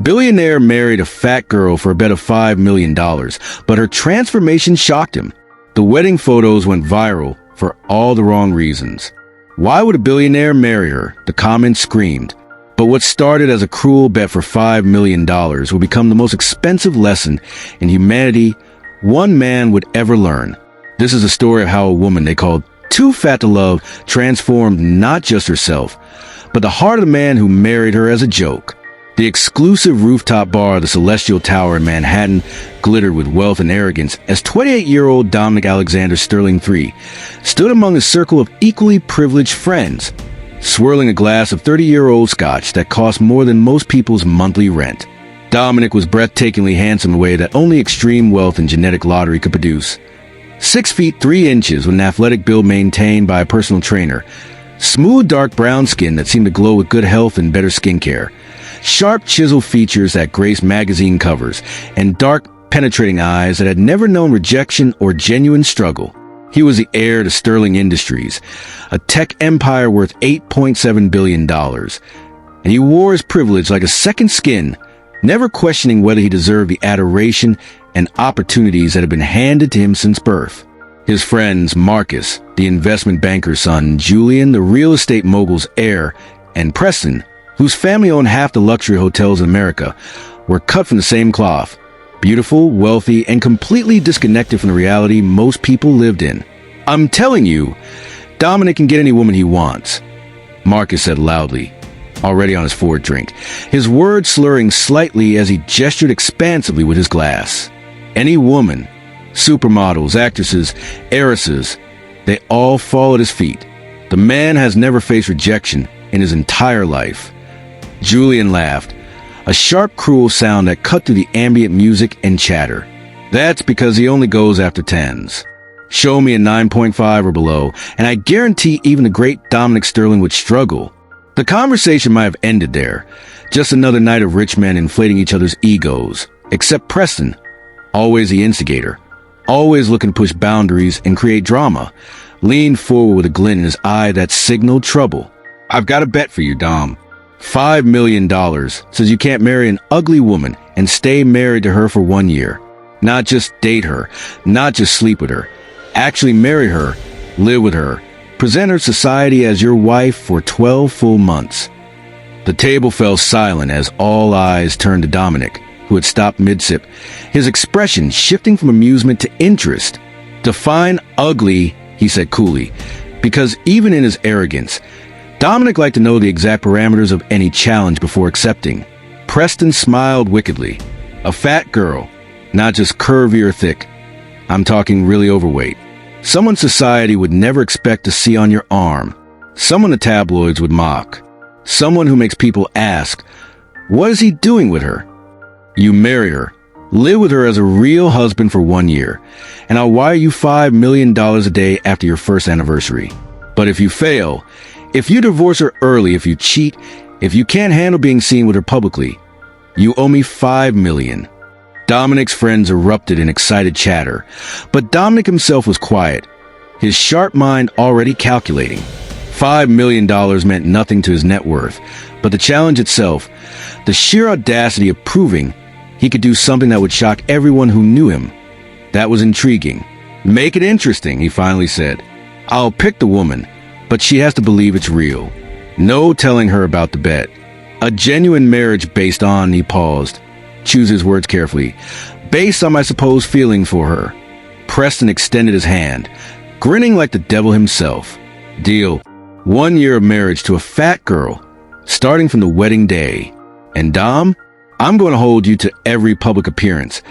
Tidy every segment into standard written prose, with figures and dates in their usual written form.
Billionaire married a fat girl for a bet of $5 million, but her transformation shocked him. The wedding photos went viral for all the wrong reasons. Why would a billionaire marry her? The comments screamed. But what started as a cruel bet for $5 million would become the most expensive lesson in humanity one man would ever learn. This is a story of how a woman they called too fat to love transformed not just herself, but the heart of the man who married her as a joke. The exclusive rooftop bar of the Celestial Tower in Manhattan glittered with wealth and arrogance as 28-year-old Dominic Alexander Sterling III stood among a circle of equally privileged friends, swirling a glass of 30-year-old scotch that cost more than most people's monthly rent. Dominic was breathtakingly handsome in a way that only extreme wealth and genetic lottery could produce. 6 feet 3 inches with an athletic build maintained by a personal trainer, smooth dark brown skin that seemed to glow with good health and better skincare, sharp chiseled features that graced magazine covers, and dark, penetrating eyes that had never known rejection or genuine struggle. He was the heir to Sterling Industries, a tech empire worth $8.7 billion, and he wore his privilege like a second skin, never questioning whether he deserved the adoration and opportunities that had been handed to him since birth. His friends, Marcus, the investment banker's son, Julian, the real estate mogul's heir, and Preston, whose family owned half the luxury hotels in America, were cut from the same cloth. Beautiful, wealthy, and completely disconnected from the reality most people lived in. "I'm telling you, Dominic can get any woman he wants," Marcus said loudly, already on his fourth drink, his words slurring slightly as he gestured expansively with his glass. Any woman, supermodels, actresses, heiresses, they all fall at his feet. The man has never faced rejection in his entire life. Julian laughed, a sharp, cruel sound that cut through the ambient music and chatter. "That's because he only goes after 10s. Show me a 9.5 or below, and I guarantee even the great Dominic Sterling would struggle." The conversation might have ended there, just another night of rich men inflating each other's egos, except Preston, always the instigator, always looking to push boundaries and create drama, leaned forward with a glint in his eye that signaled trouble. "I've got a bet for you, Dom. $5 million says you can't marry an ugly woman and stay married to her for 1 year. Not just date her, not just sleep with her. Actually marry her, live with her, present her to society as your wife for 12 full months." The table fell silent as all eyes turned to Dominic, who had stopped mid-sip, his expression shifting from amusement to interest. "Define ugly," he said coolly, because even in his arrogance, Dominic liked to know the exact parameters of any challenge before accepting. Preston smiled wickedly. "A fat girl, not just curvy or thick. I'm talking really overweight. Someone society would never expect to see on your arm. Someone the tabloids would mock. Someone who makes people ask, what is he doing with her? You marry her, live with her as a real husband for 1 year, and I'll wire you $5 million a day after your first anniversary. But if you fail, if you divorce her early, if you cheat, if you can't handle being seen with her publicly, you owe me $5 million. Dominic's friends erupted in excited chatter, but Dominic himself was quiet, his sharp mind already calculating. $5 million meant nothing to his net worth, but the challenge itself, the sheer audacity of proving he could do something that would shock everyone who knew him, that was intriguing. "Make it interesting," he finally said. "I'll pick the woman, but she has to believe it's real. No telling her about the bet. A genuine marriage based on," he paused, choose his words carefully, "based on my supposed feelings for her." Preston extended his hand, grinning like the devil himself. "Deal. 1 year of marriage to a fat girl, starting from the wedding day. And Dom, I'm going to hold you to every public appearance,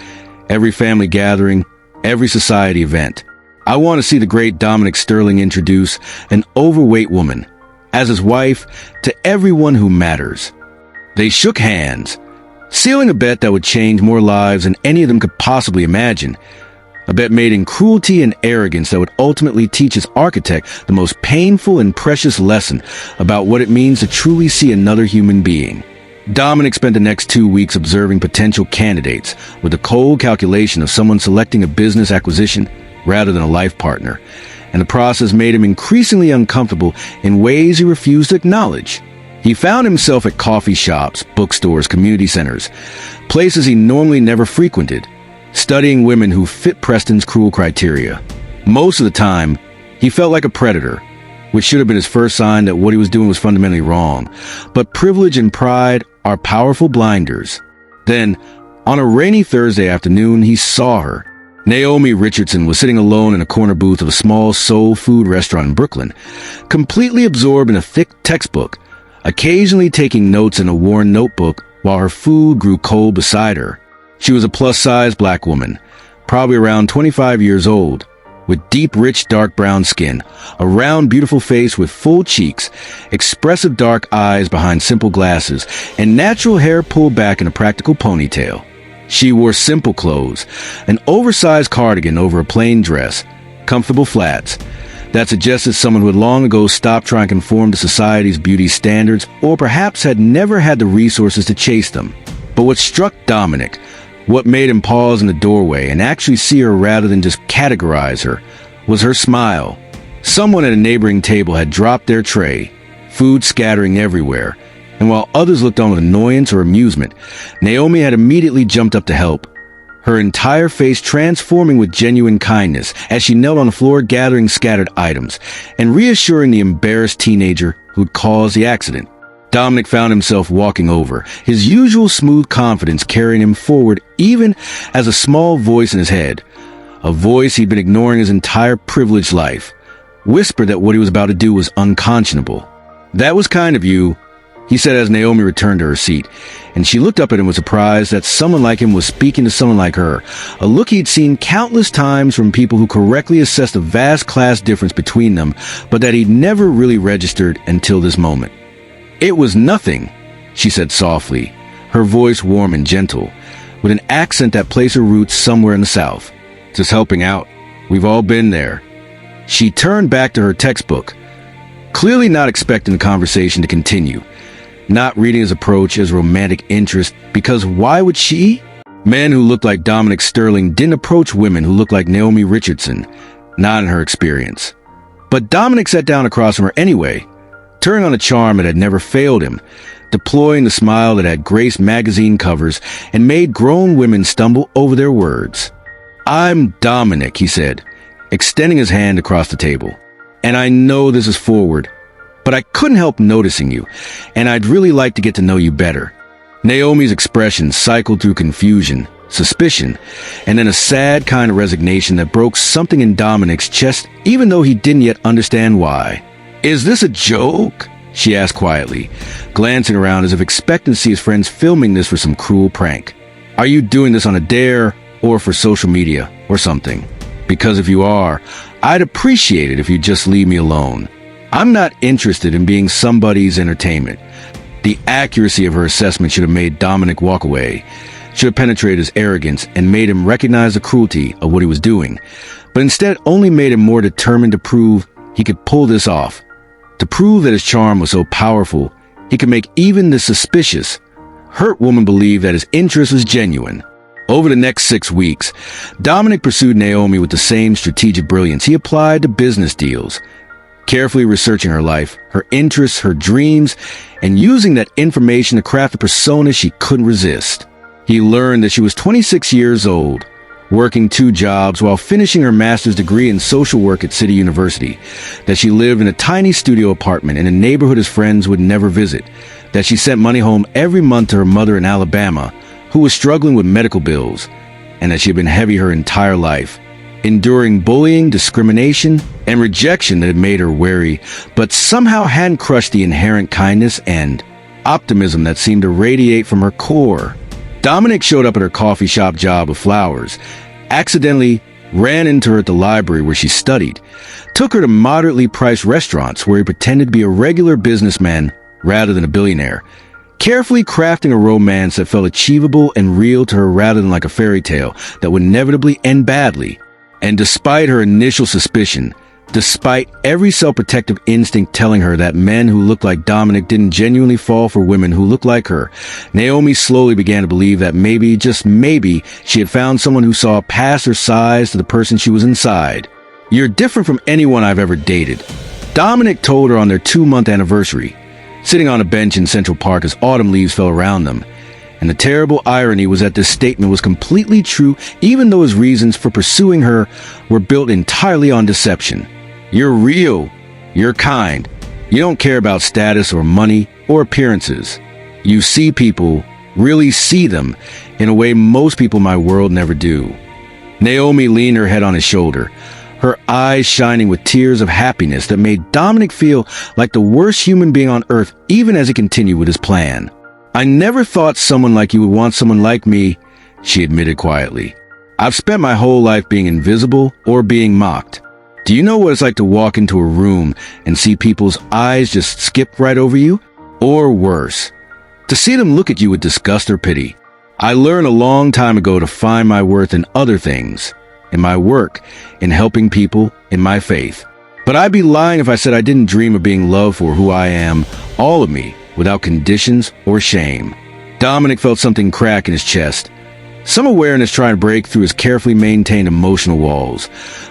every family gathering, every society event. I want to see the great Dominic Sterling introduce an overweight woman as his wife to everyone who matters." They shook hands, sealing a bet that would change more lives than any of them could possibly imagine. A bet made in cruelty and arrogance that would ultimately teach its architect the most painful and precious lesson about what it means to truly see another human being. Dominic spent the next 2 weeks observing potential candidates with the cold calculation of someone selecting a business acquisition rather than a life partner, and the process made him increasingly uncomfortable in ways he refused to acknowledge. He found himself at coffee shops, bookstores, community centers, places he normally never frequented, studying women who fit Preston's cruel criteria. Most of the time, he felt like a predator, which should have been his first sign that what he was doing was fundamentally wrong. But privilege and pride are powerful blinders. Then, on a rainy Thursday afternoon, he saw her. Naomi Richardson was sitting alone in a corner booth of a small soul food restaurant in Brooklyn, completely absorbed in a thick textbook, occasionally taking notes in a worn notebook while her food grew cold beside her. She was a plus-sized black woman, probably around 25 years old, with deep, rich, dark brown skin, a round, beautiful face with full cheeks, expressive dark eyes behind simple glasses, and natural hair pulled back in a practical ponytail. She wore simple clothes, an oversized cardigan over a plain dress, comfortable flats, that suggested someone who had long ago stopped trying to conform to society's beauty standards, or perhaps had never had the resources to chase them. But what struck Dominic, what made him pause in the doorway and actually see her rather than just categorize her, was her smile. Someone at a neighboring table had dropped their tray, food scattering everywhere, and while others looked on with annoyance or amusement, Naomi had immediately jumped up to help, her entire face transforming with genuine kindness as she knelt on the floor gathering scattered items and reassuring the embarrassed teenager who'd caused the accident. Dominic found himself walking over, his usual smooth confidence carrying him forward even as a small voice in his head, a voice he'd been ignoring his entire privileged life, whispered that what he was about to do was unconscionable. "That was kind of you," he said as Naomi returned to her seat, and she looked up at him with surprise that someone like him was speaking to someone like her, a look he'd seen countless times from people who correctly assessed the vast class difference between them, but that he'd never really registered until this moment. "It was nothing," she said softly, her voice warm and gentle, with an accent that placed her roots somewhere in the South. "Just helping out. We've all been there." She turned back to her textbook, clearly not expecting the conversation to continue, not reading his approach as romantic interest, because why would she? Men who looked like Dominic Sterling didn't approach women who looked like Naomi Richardson, not in her experience. But Dominic sat down across from her anyway, turning on a charm that had never failed him, deploying the smile that had graced magazine covers and made grown women stumble over their words. "I'm Dominic," he said, extending his hand across the table. "And I know this is forward, but I couldn't help noticing you, and I'd really like to get to know you better." Naomi's expression cycled through confusion, suspicion, and then a sad kind of resignation that broke something in Dominic's chest, even though he didn't yet understand why. "Is this a joke?" she asked quietly, glancing around as if expecting to see his friends filming this for some cruel prank. "Are you doing this on a dare or for social media or something? Because if you are, I'd appreciate it if you'd just leave me alone. I'm not interested in being somebody's entertainment." The accuracy of her assessment should have made Dominic walk away, should have penetrated his arrogance and made him recognize the cruelty of what he was doing, but instead only made him more determined to prove he could pull this off. To prove that his charm was so powerful, he could make even the suspicious, hurt woman believe that his interest was genuine. Over the next 6 weeks, Dominic pursued Naomi with the same strategic brilliance he applied to business deals, carefully researching her life, her interests, her dreams, and using that information to craft a persona she couldn't resist. He learned that she was 26 years old, working 2 jobs while finishing her master's degree in social work at City University, that she lived in a tiny studio apartment in a neighborhood his friends would never visit, that she sent money home every month to her mother in Alabama, who was struggling with medical bills, and that she had been heavy her entire life, enduring bullying, discrimination, and rejection that had made her wary, but somehow hadn't crushed the inherent kindness and optimism that seemed to radiate from her core. Dominic showed up at her coffee shop job of flowers, accidentally ran into her at the library where she studied, took her to moderately priced restaurants where he pretended to be a regular businessman rather than a billionaire, carefully crafting a romance that felt achievable and real to her rather than like a fairy tale that would inevitably end badly. And despite her initial suspicion, despite every self-protective instinct telling her that men who looked like Dominic didn't genuinely fall for women who looked like her, Naomi slowly began to believe that maybe, just maybe, she had found someone who saw past her size to the person she was inside. "You're different from anyone I've ever dated," Dominic told her on their 2-month anniversary. sitting on a bench in Central Park as autumn leaves fell around them. And the terrible irony was that this statement was completely true, even though his reasons for pursuing her were built entirely on deception. You're real. You're kind. You don't care about status or money or appearances. You see people, really see them, in a way most people in my world never do. Naomi leaned her head on his shoulder, her eyes shining with tears of happiness that made Dominic feel like the worst human being on earth, even as he continued with his plan. I never thought someone like you would want someone like me, she admitted quietly. I've spent my whole life being invisible or being mocked. Do you know what it's like to walk into a room and see people's eyes just skip right over you? Or worse, to see them look at you with disgust or pity. I learned a long time ago to find my worth in other things, in my work, in helping people, in my faith. But I'd be lying if I said I didn't dream of being loved for who I am, all of me, without conditions or shame. Dominic felt something crack in his chest, some awareness trying to break through his carefully maintained emotional walls,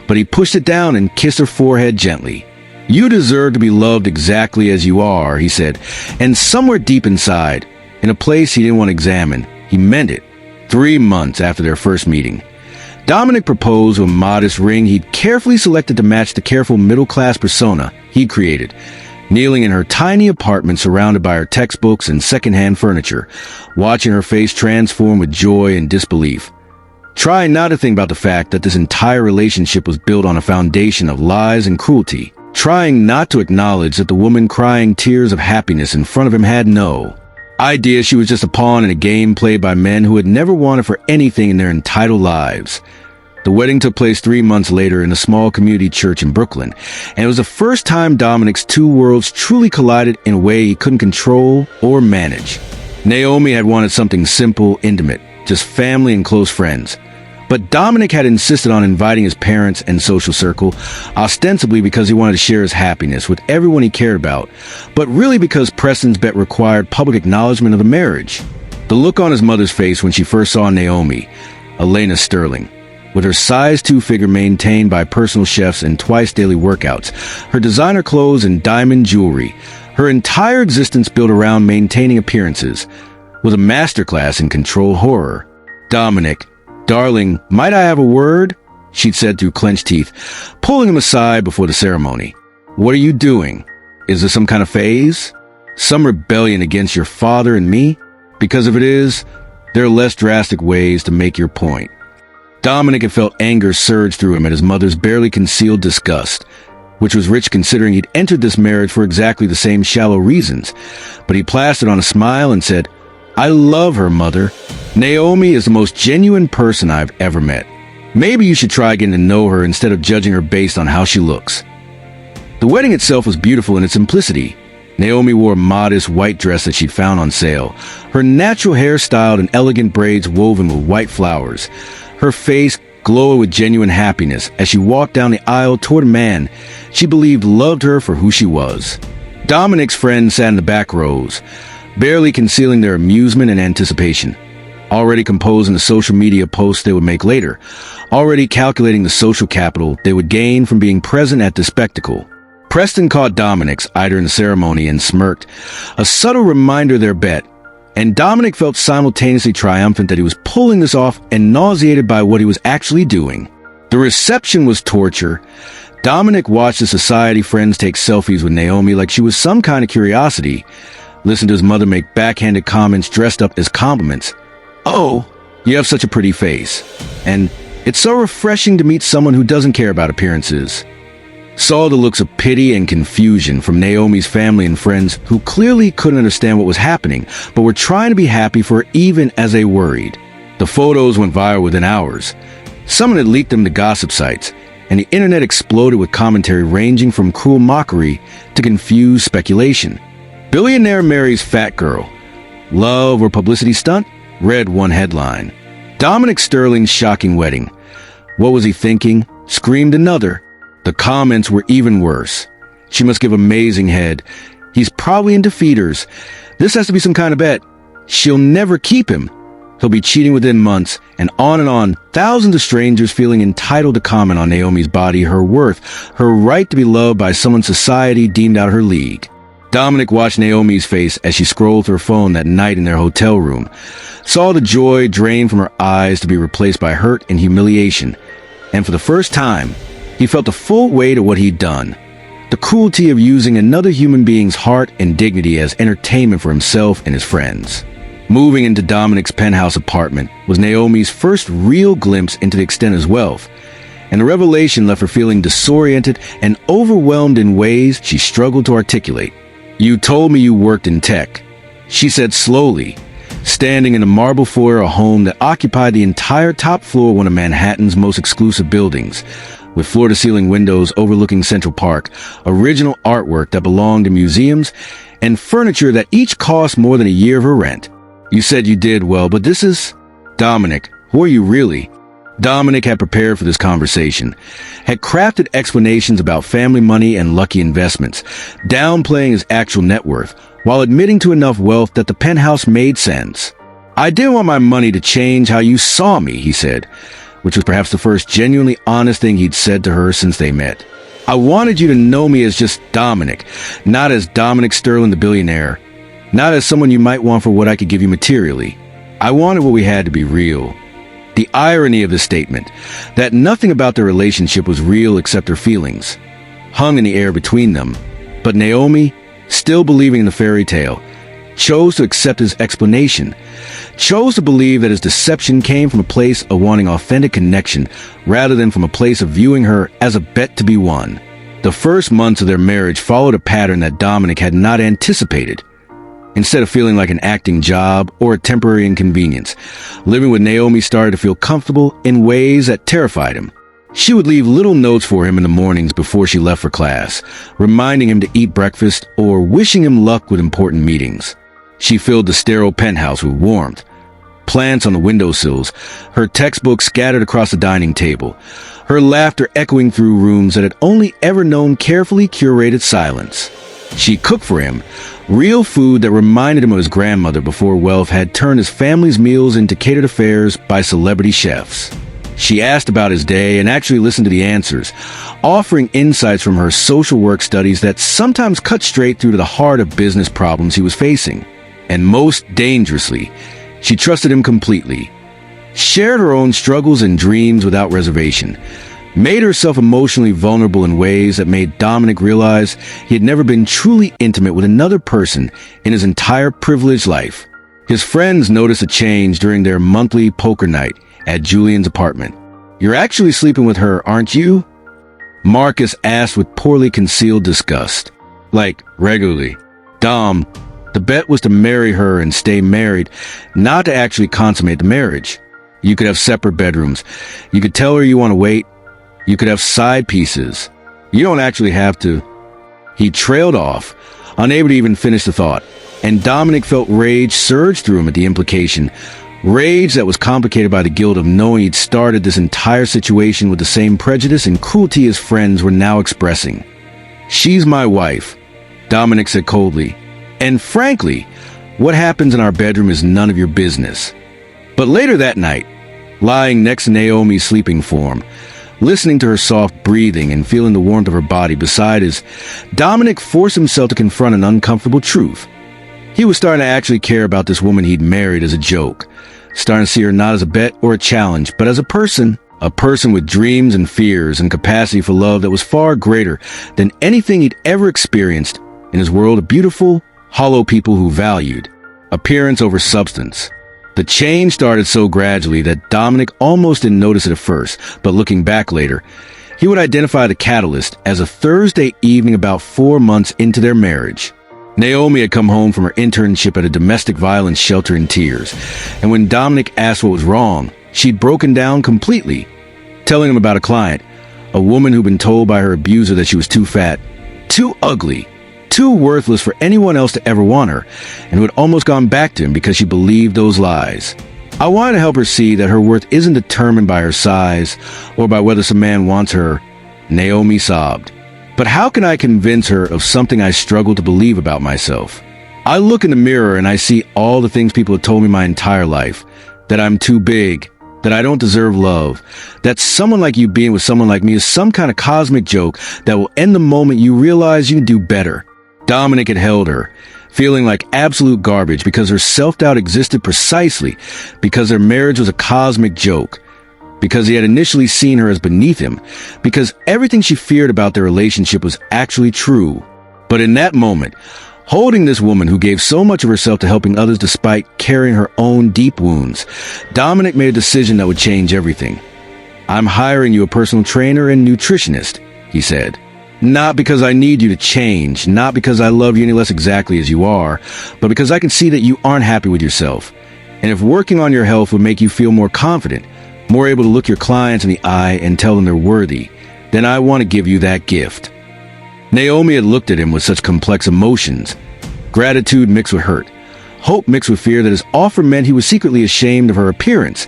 but he pushed it down and kissed her forehead gently. You deserve to be loved exactly as you are, he said, and somewhere deep inside, in a place he didn't want to examine, he meant it. 3 months after their first meeting, Dominic proposed with a modest ring he'd carefully selected to match the careful middle-class persona he'd created, kneeling in her tiny apartment surrounded by her textbooks and secondhand furniture, watching her face transform with joy and disbelief. Trying not to think about the fact that this entire relationship was built on a foundation of lies and cruelty. Trying not to acknowledge that the woman crying tears of happiness in front of him had no idea she was just a pawn in a game played by men who had never wanted for anything in their entitled lives. The wedding took place 3 months later in a small community church in Brooklyn, and it was the first time Dominic's two worlds truly collided in a way he couldn't control or manage. Naomi had wanted something simple, intimate, just family and close friends. But Dominic had insisted on inviting his parents and social circle, ostensibly because he wanted to share his happiness with everyone he cared about, but really because Preston's bet required public acknowledgement of the marriage. The look on his mother's face when she first saw Naomi, Elena Sterling, with her size 2 figure maintained by personal chefs and twice daily workouts, her designer clothes and diamond jewelry, her entire existence built around maintaining appearances, was a masterclass in controlled horror. Dominic, darling, might I have a word? She'd said through clenched teeth, pulling him aside before the ceremony. What are you doing? Is this some kind of phase? Some rebellion against your father and me? Because if it is, there are less drastic ways to make your point. Dominic had felt anger surge through him at his mother's barely concealed disgust, which was rich considering he'd entered this marriage for exactly the same shallow reasons. But he plastered on a smile and said, I love her, Mother. Naomi is the most genuine person I've ever met. Maybe you should try getting to know her instead of judging her based on how she looks. The wedding itself was beautiful in its simplicity. Naomi wore a modest white dress that she'd found on sale, her natural hair styled in elegant braids woven with white flowers. Her face glowed with genuine happiness as she walked down the aisle toward a man she believed loved her for who she was. Dominic's friends sat in the back rows, barely concealing their amusement and anticipation, already composing the social media posts they would make later, already calculating the social capital they would gain from being present at the spectacle. Preston caught Dominic's eye during the ceremony and smirked, a subtle reminder of their bet. And Dominic felt simultaneously triumphant that he was pulling this off and nauseated by what he was actually doing. The reception was torture. Dominic watched his society friends take selfies with Naomi like she was some kind of curiosity, listened to his mother make backhanded comments dressed up as compliments. Oh, you have such a pretty face. And it's so refreshing to meet someone who doesn't care about appearances. Saw the looks of pity and confusion from Naomi's family and friends who clearly couldn't understand what was happening, but were trying to be happy for her even as they worried. The photos went viral within hours. Someone had leaked them to gossip sites, and the internet exploded with commentary ranging from cruel mockery to confused speculation. Billionaire marries fat girl. Love or publicity stunt? Read one headline. Dominic Sterling's shocking wedding. What was he thinking? Screamed another. The comments were even worse. She must give amazing head. He's probably into feeders. This has to be some kind of bet. She'll never keep him. He'll be cheating within months, and on, thousands of strangers feeling entitled to comment on Naomi's body, her worth, her right to be loved by someone society deemed out her league. Dominic watched Naomi's face as she scrolled through her phone that night in their hotel room, saw the joy drain from her eyes to be replaced by hurt and humiliation, and for the first time, he felt the full weight of what he'd done. The cruelty of using another human being's heart and dignity as entertainment for himself and his friends. Moving into Dominic's penthouse apartment was Naomi's first real glimpse into the extent of his wealth, and the revelation left her feeling disoriented and overwhelmed in ways she struggled to articulate. "You told me you worked in tech," she said slowly, standing in the marble foyer of a home that occupied the entire top floor of one of Manhattan's most exclusive buildings, with floor-to-ceiling windows overlooking Central Park, original artwork that belonged to museums, and furniture that each cost more than a year of her rent. "You said you did well, but this is..." "Dominic, who are you really?" Dominic had prepared for this conversation, had crafted explanations about family money and lucky investments, downplaying his actual net worth, while admitting to enough wealth that the penthouse made sense. "I didn't want my money to change how you saw me," he said, which was perhaps the first genuinely honest thing he'd said to her since they met. "I wanted you to know me as just Dominic, not as Dominic Sterling the billionaire, not as someone you might want for what I could give you materially. I wanted what we had to be real." The irony of this statement, that nothing about their relationship was real except their feelings, hung in the air between them. But Naomi, still believing in the fairy tale, chose to accept his explanation, chose to believe that his deception came from a place of wanting authentic connection rather than from a place of viewing her as a bet to be won. The first months of their marriage followed a pattern that Dominic had not anticipated. Instead of feeling like an acting job or a temporary inconvenience, living with Naomi started to feel comfortable in ways that terrified him. She would leave little notes for him in the mornings before she left for class, reminding him to eat breakfast or wishing him luck with important meetings. She filled the sterile penthouse with warmth, plants on the windowsills, her textbooks scattered across the dining table, her laughter echoing through rooms that had only ever known carefully curated silence. She cooked for him, real food that reminded him of his grandmother before wealth had turned his family's meals into catered affairs by celebrity chefs. She asked about his day and actually listened to the answers, offering insights from her social work studies that sometimes cut straight through to the heart of business problems he was facing. And most dangerously, she trusted him completely, shared her own struggles and dreams without reservation, made herself emotionally vulnerable in ways that made Dominic realize he had never been truly intimate with another person in his entire privileged life. His friends noticed a change during their monthly poker night at Julian's apartment. "You're actually sleeping with her, aren't you?" Marcus asked with poorly concealed disgust. "Like, regularly." "Dom, the bet was to marry her and stay married, not to actually consummate the marriage. You could have separate bedrooms. You could tell her you want to wait. You could have side pieces. You don't actually have to." He trailed off, unable to even finish the thought, and Dominic felt rage surge through him at the implication, rage that was complicated by the guilt of knowing he'd started this entire situation with the same prejudice and cruelty his friends were now expressing. "She's my wife," Dominic said coldly, "and frankly, what happens in our bedroom is none of your business." But later that night, lying next to Naomi's sleeping form, listening to her soft breathing and feeling the warmth of her body beside his, Dominic forced himself to confront an uncomfortable truth. He was starting to actually care about this woman he'd married as a joke, starting to see her not as a bet or a challenge, but as a person with dreams and fears and capacity for love that was far greater than anything he'd ever experienced in his world of beautiful, hollow people who valued appearance over substance. The change started so gradually that Dominic almost didn't notice it at first, but looking back later, he would identify the catalyst as a Thursday evening about 4 months into their marriage. Naomi had come home from her internship at a domestic violence shelter in tears, and when Dominic asked what was wrong, she'd broken down completely, telling him about a client, a woman who'd been told by her abuser that she was too fat, too ugly, too worthless for anyone else to ever want her, and who had almost gone back to him because she believed those lies. "I wanted to help her see that her worth isn't determined by her size or by whether some man wants her," Naomi sobbed. "But how can I convince her of something I struggle to believe about myself? I look in the mirror and I see all the things people have told me my entire life, that I'm too big, that I don't deserve love, that someone like you being with someone like me is some kind of cosmic joke that will end the moment you realize you can do better." Dominic had held her, feeling like absolute garbage because her self-doubt existed precisely because their marriage was a cosmic joke, because he had initially seen her as beneath him, because everything she feared about their relationship was actually true. But in that moment, holding this woman who gave so much of herself to helping others despite carrying her own deep wounds, Dominic made a decision that would change everything. "I'm hiring you a personal trainer and nutritionist," he said. "Not because I need you to change, not because I love you any less exactly as you are, but because I can see that you aren't happy with yourself. And if working on your health would make you feel more confident, more able to look your clients in the eye and tell them they're worthy, then I want to give you that gift." Naomi had looked at him with such complex emotions. Gratitude mixed with hurt. Hope mixed with fear that his offer meant he was secretly ashamed of her appearance.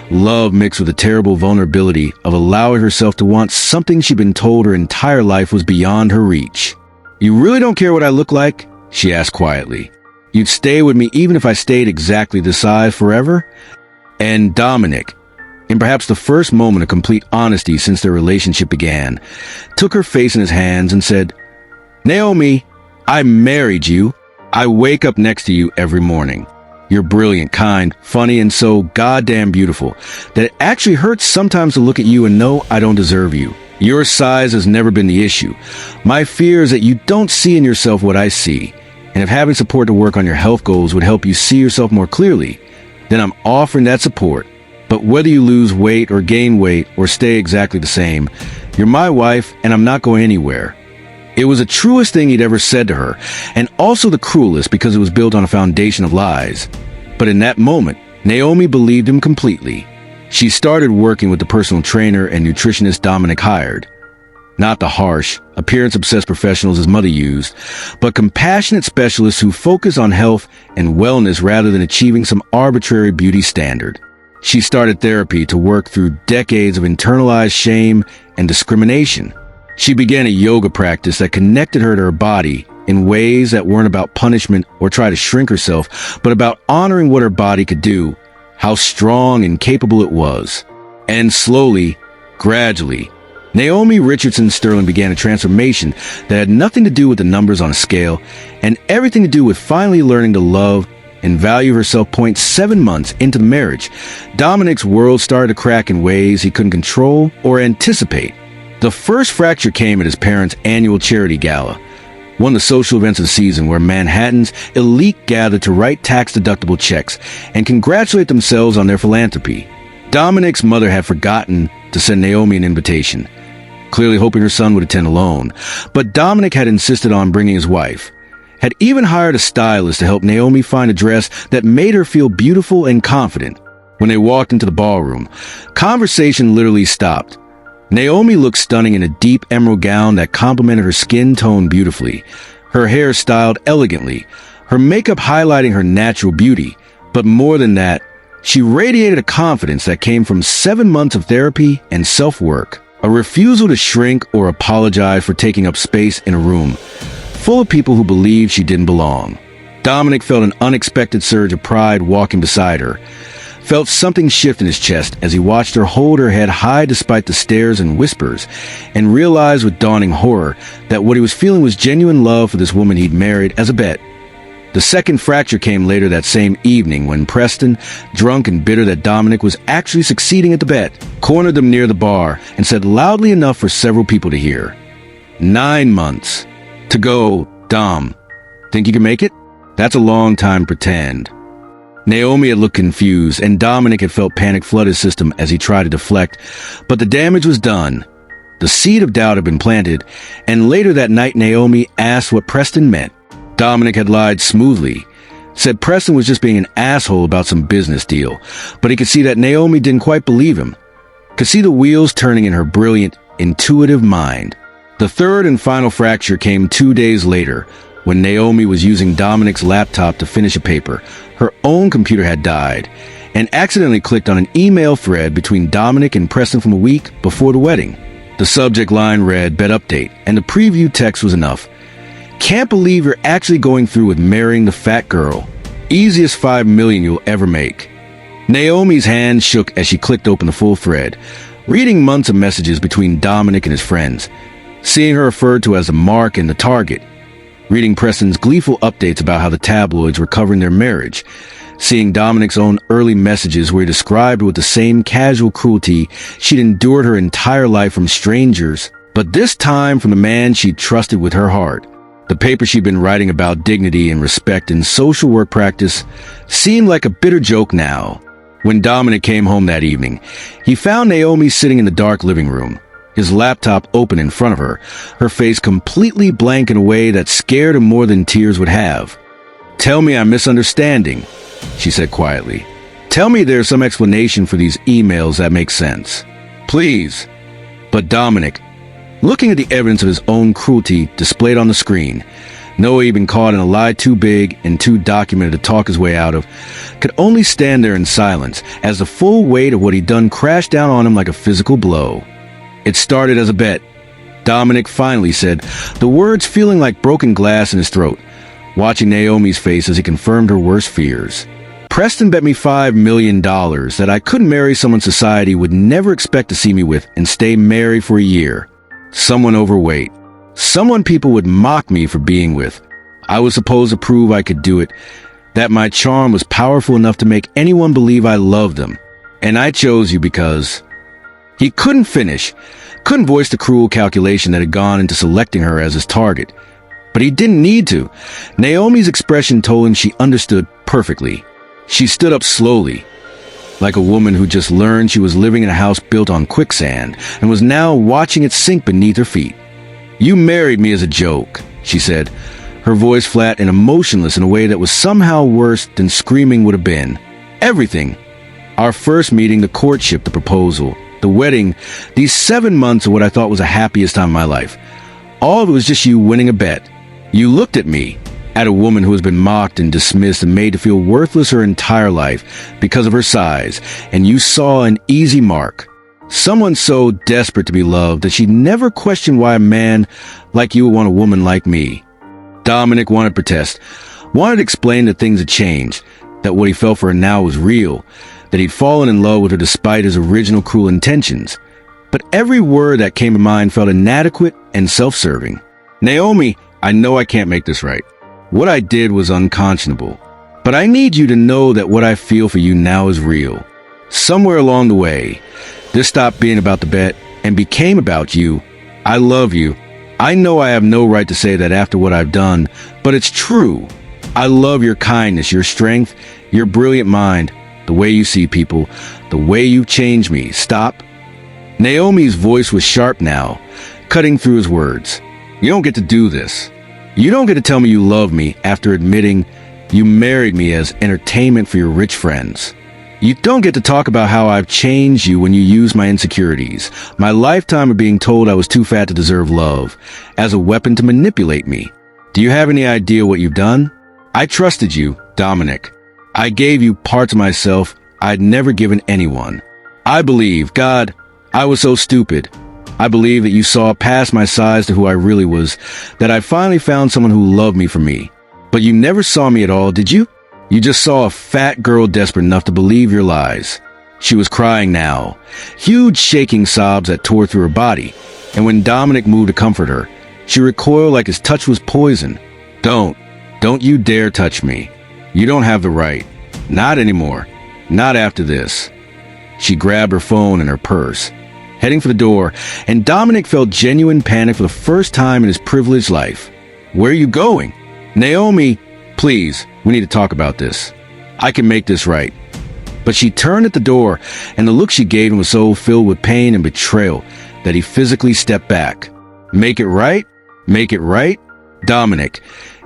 Love mixed with the terrible vulnerability of allowing herself to want something she'd been told her entire life was beyond her reach. "You really don't care what I look like?" she asked quietly. "You'd stay with me even if I stayed exactly this size forever?" And Dominic, in perhaps the first moment of complete honesty since their relationship began, took her face in his hands and said, "Naomi, I married you. I wake up next to you every morning. You're brilliant, kind, funny, and so goddamn beautiful that it actually hurts sometimes to look at you and know I don't deserve you. Your size has never been the issue. My fear is that you don't see in yourself what I see, and if having support to work on your health goals would help you see yourself more clearly, then I'm offering that support. But whether you lose weight or gain weight or stay exactly the same, you're my wife and I'm not going anywhere." It was the truest thing he'd ever said to her, and also the cruelest because it was built on a foundation of lies. But in that moment, Naomi believed him completely. She started working with the personal trainer and nutritionist Dominic hired. Not the harsh, appearance-obsessed professionals his mother used, but compassionate specialists who focus on health and wellness rather than achieving some arbitrary beauty standard. She started therapy to work through decades of internalized shame and discrimination. She began a yoga practice that connected her to her body in ways that weren't about punishment or try to shrink herself, but about honoring what her body could do, how strong and capable it was. And slowly, gradually, Naomi Richardson Sterling began a transformation that had nothing to do with the numbers on a scale and everything to do with finally learning to love and value herself. 7 months into the marriage, Dominic's world started to crack in ways he couldn't control or anticipate. The first fracture came at his parents' annual charity gala, one of the social events of the season where Manhattan's elite gathered to write tax-deductible checks and congratulate themselves on their philanthropy. Dominic's mother had forgotten to send Naomi an invitation, clearly hoping her son would attend alone, but Dominic had insisted on bringing his wife, had even hired a stylist to help Naomi find a dress that made her feel beautiful and confident. When they walked into the ballroom, conversation literally stopped. Naomi looked stunning in a deep emerald gown that complemented her skin tone beautifully, her hair styled elegantly, her makeup highlighting her natural beauty. But more than that, she radiated a confidence that came from 7 months of therapy and self-work, a refusal to shrink or apologize for taking up space in a room full of people who believed she didn't belong. Dominic felt an unexpected surge of pride walking beside her, felt something shift in his chest as he watched her hold her head high despite the stares and whispers, and realized with dawning horror that what he was feeling was genuine love for this woman he'd married as a bet. The second fracture came later that same evening when Preston, drunk and bitter that Dominic was actually succeeding at the bet, cornered them near the bar and said loudly enough for several people to hear, 9 months. To go, Dom. Think you can make it? That's a long time to pretend. Naomi had looked confused, and Dominic had felt panic flood his system as he tried to deflect, but the damage was done. The seed of doubt had been planted, and later that night Naomi asked what Preston meant. Dominic had lied smoothly, said Preston was just being an asshole about some business deal, but he could see that Naomi didn't quite believe him, could see the wheels turning in her brilliant, intuitive mind. The third and final fracture came 2 days later, when Naomi was using Dominic's laptop to finish a paper. Her own computer had died, and accidentally clicked on an email thread between Dominic and Preston from a week before the wedding. The subject line read, "Bet update," and the preview text was enough. "Can't believe you're actually going through with marrying the fat girl. Easiest $5 million you'll ever make." Naomi's hand shook as she clicked open the full thread, reading months of messages between Dominic and his friends, seeing her referred to as the mark and the target. reading Preston's gleeful updates about how the tabloids were covering their marriage, seeing Dominic's own early messages where he described with the same casual cruelty she'd endured her entire life from strangers, but this time from the man she'd trusted with her heart. The paper she'd been writing about dignity and respect in social work practice seemed like a bitter joke now. When Dominic came home that evening, he found Naomi sitting in the dark living room, his laptop open in front of her, her face completely blank in a way that scared him more than tears would have. "Tell me I'm misunderstanding," she said quietly. "Tell me there's some explanation for these emails that makes sense. Please." But Dominic, looking at the evidence of his own cruelty displayed on the screen, Noah he'd been caught in a lie too big and too documented to talk his way out of, could only stand there in silence as the full weight of what he'd done crashed down on him like a physical blow. "It started as a bet," Dominic finally said, the words feeling like broken glass in his throat, watching Naomi's face as he confirmed her worst fears. "Preston bet me $5 million that I couldn't marry someone society would never expect to see me with and stay married for a year. Someone overweight. Someone people would mock me for being with. I was supposed to prove I could do it, that my charm was powerful enough to make anyone believe I loved them. And I chose you because..." He couldn't finish, couldn't voice the cruel calculation that had gone into selecting her as his target. But he didn't need to. Naomi's expression told him she understood perfectly. She stood up slowly, like a woman who just learned she was living in a house built on quicksand and was now watching it sink beneath her feet. "You married me as a joke," she said, her voice flat and emotionless in a way that was somehow worse than screaming would have been. "Everything. Our first meeting, the courtship, the proposal, the wedding, these 7 months of what I thought was the happiest time of my life. All of it was just you winning a bet. You looked at me, at a woman who has been mocked and dismissed and made to feel worthless her entire life because of her size, and you saw an easy mark. Someone so desperate to be loved that she never questioned why a man like you would want a woman like me." Dominic wanted to protest, wanted to explain that things had changed, that what he felt for her now was real, that he'd fallen in love with her despite his original cruel intentions. But every word that came to mind felt inadequate and self-serving. "Naomi, I know I can't make this right. What I did was unconscionable. But I need you to know that what I feel for you now is real. Somewhere along the way, this stopped being about the bet and became about you. I love you. I know I have no right to say that after what I've done, but it's true. I love your kindness, your strength, your brilliant mind, the way you see people, the way you've changed me. Stop." Naomi's voice was sharp now, cutting through his words. "You don't get to do this. You don't get to tell me you love me after admitting you married me as entertainment for your rich friends. You don't get to talk about how I've changed you when you use my insecurities, my lifetime of being told I was too fat to deserve love, as a weapon to manipulate me. Do you have any idea what you've done? I trusted you, Dominic. I gave you parts of myself I'd never given anyone. I believe, God, I was so stupid. I believe that you saw past my size to who I really was, that I finally found someone who loved me for me. But you never saw me at all, did you? You just saw a fat girl desperate enough to believe your lies." She was crying now, huge shaking sobs that tore through her body, and when Dominic moved to comfort her, she recoiled like his touch was poison. Don't you dare touch me. You don't have the right. Not anymore. Not after this." She grabbed her phone and her purse, heading for the door, and Dominic felt genuine panic for the first time in his privileged life. "Where are you going?" "Naomi, please, we need to talk about this. I can make this right." But she turned at the door, and the look she gave him was so filled with pain and betrayal that he physically stepped back. "Make it right? Make it right? Dominic,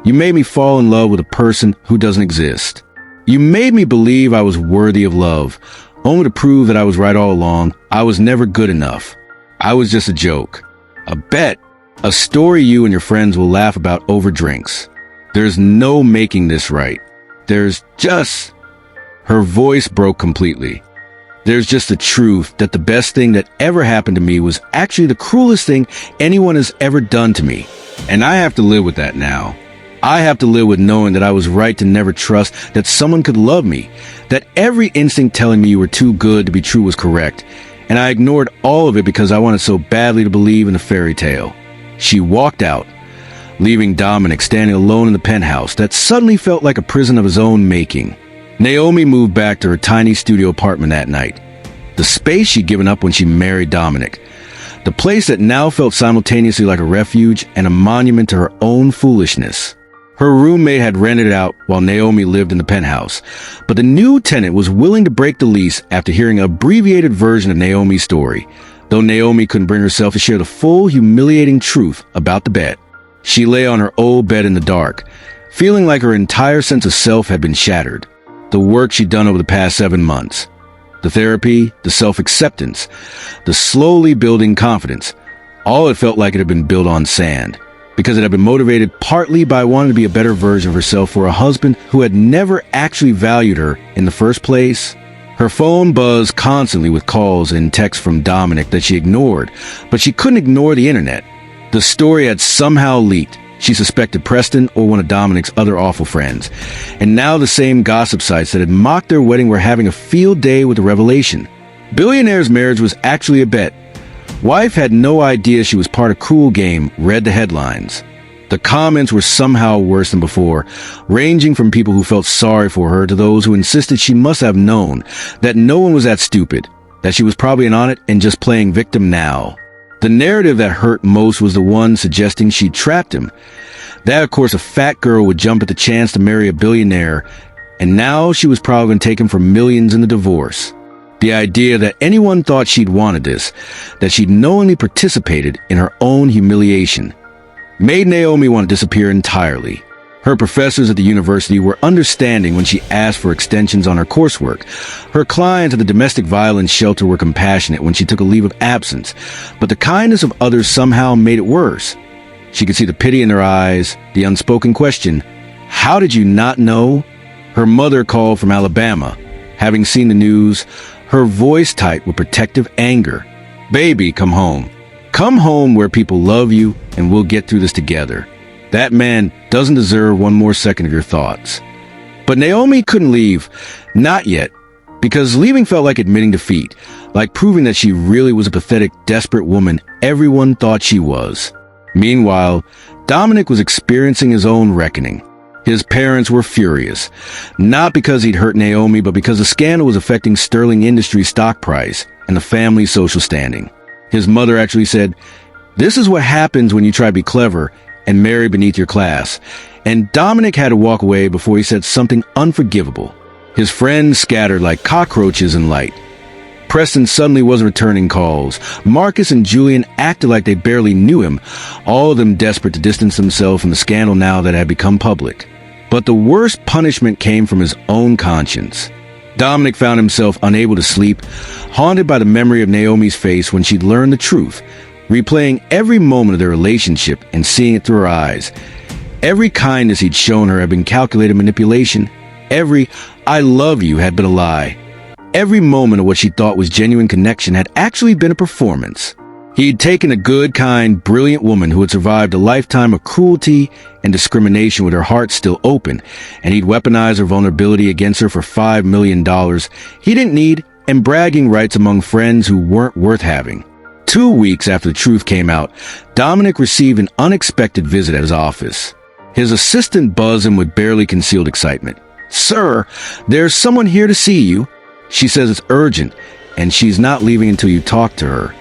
you made me fall in love with a person who doesn't exist. You made me believe I was worthy of love, only to prove that I was right all along. I was never good enough. I was just a joke. A bet. A story you and your friends will laugh about over drinks. There's no making this right. There's just..." Her voice broke completely. "There's just the truth that the best thing that ever happened to me was actually the cruelest thing anyone has ever done to me. And I have to live with that now. I have to live with knowing that I was right to never trust that someone could love me, that every instinct telling me you were too good to be true was correct, and I ignored all of it because I wanted so badly to believe in a fairy tale." She walked out, leaving Dominic standing alone in the penthouse that suddenly felt like a prison of his own making. Naomi moved back to her tiny studio apartment that night, the space she'd given up when she married Dominic, the place that now felt simultaneously like a refuge and a monument to her own foolishness. Her roommate had rented it out while Naomi lived in the penthouse, but the new tenant was willing to break the lease after hearing an abbreviated version of Naomi's story, though Naomi couldn't bring herself to share the full, humiliating truth about the bed. She lay on her old bed in the dark, feeling like her entire sense of self had been shattered. The work she'd done over the past 7 months, the therapy, the self-acceptance, the slowly building confidence, all it felt like it had been built on sand, because it had been motivated partly by wanting to be a better version of herself for a husband who had never actually valued her in the first place. Her phone buzzed constantly with calls and texts from Dominic that she ignored, but she couldn't ignore the internet. The story had somehow leaked. She suspected Preston or one of Dominic's other awful friends, and now the same gossip sites that had mocked their wedding were having a field day with the revelation. Billionaire's marriage was actually a bet. Wife had no idea she was part of Cruel Game, read the headlines. The comments were somehow worse than before, ranging from people who felt sorry for her to those who insisted she must have known that no one was that stupid, that she was probably in on it and just playing victim now. The narrative that hurt most was the one suggesting she'd trapped him. That, of course, a fat girl would jump at the chance to marry a billionaire, and now she was probably going to take him for millions in the divorce. The idea that anyone thought she'd wanted this, that she'd knowingly participated in her own humiliation, made Naomi want to disappear entirely. Her professors at the university were understanding when she asked for extensions on her coursework. Her clients at the domestic violence shelter were compassionate when she took a leave of absence, but the kindness of others somehow made it worse. She could see the pity in their eyes, the unspoken question, "How did you not know?" Her mother called from Alabama, having seen the news, her voice tight with protective anger. "Baby, come home. Come home where people love you and we'll get through this together. That man doesn't deserve one more second of your thoughts." But Naomi couldn't leave. Not yet. Because leaving felt like admitting defeat, like proving that she really was a pathetic, desperate woman everyone thought she was. Meanwhile, Dominic was experiencing his own reckoning. His parents were furious, not because he'd hurt Naomi, but because the scandal was affecting Sterling Industries' stock price and the family's social standing. His mother actually said, "This is what happens when you try to be clever and marry beneath your class." And Dominic had to walk away before he said something unforgivable. His friends scattered like cockroaches in light. Preston suddenly wasn't returning calls. Marcus and Julian acted like they barely knew him, all of them desperate to distance themselves from the scandal now that had become public. But the worst punishment came from his own conscience. Dominic found himself unable to sleep, haunted by the memory of Naomi's face when she'd learned the truth, replaying every moment of their relationship and seeing it through her eyes. Every kindness he'd shown her had been calculated manipulation. Every "I love you" had been a lie. Every moment of what she thought was genuine connection had actually been a performance. He'd taken a good, kind, brilliant woman who had survived a lifetime of cruelty and discrimination with her heart still open, and he'd weaponized her vulnerability against her for $5 million he didn't need and bragging rights among friends who weren't worth having. 2 weeks after the truth came out, Dominic received an unexpected visit at his office. His assistant buzzed him with barely concealed excitement. "Sir, there's someone here to see you. She says it's urgent, and she's not leaving until you talk to her."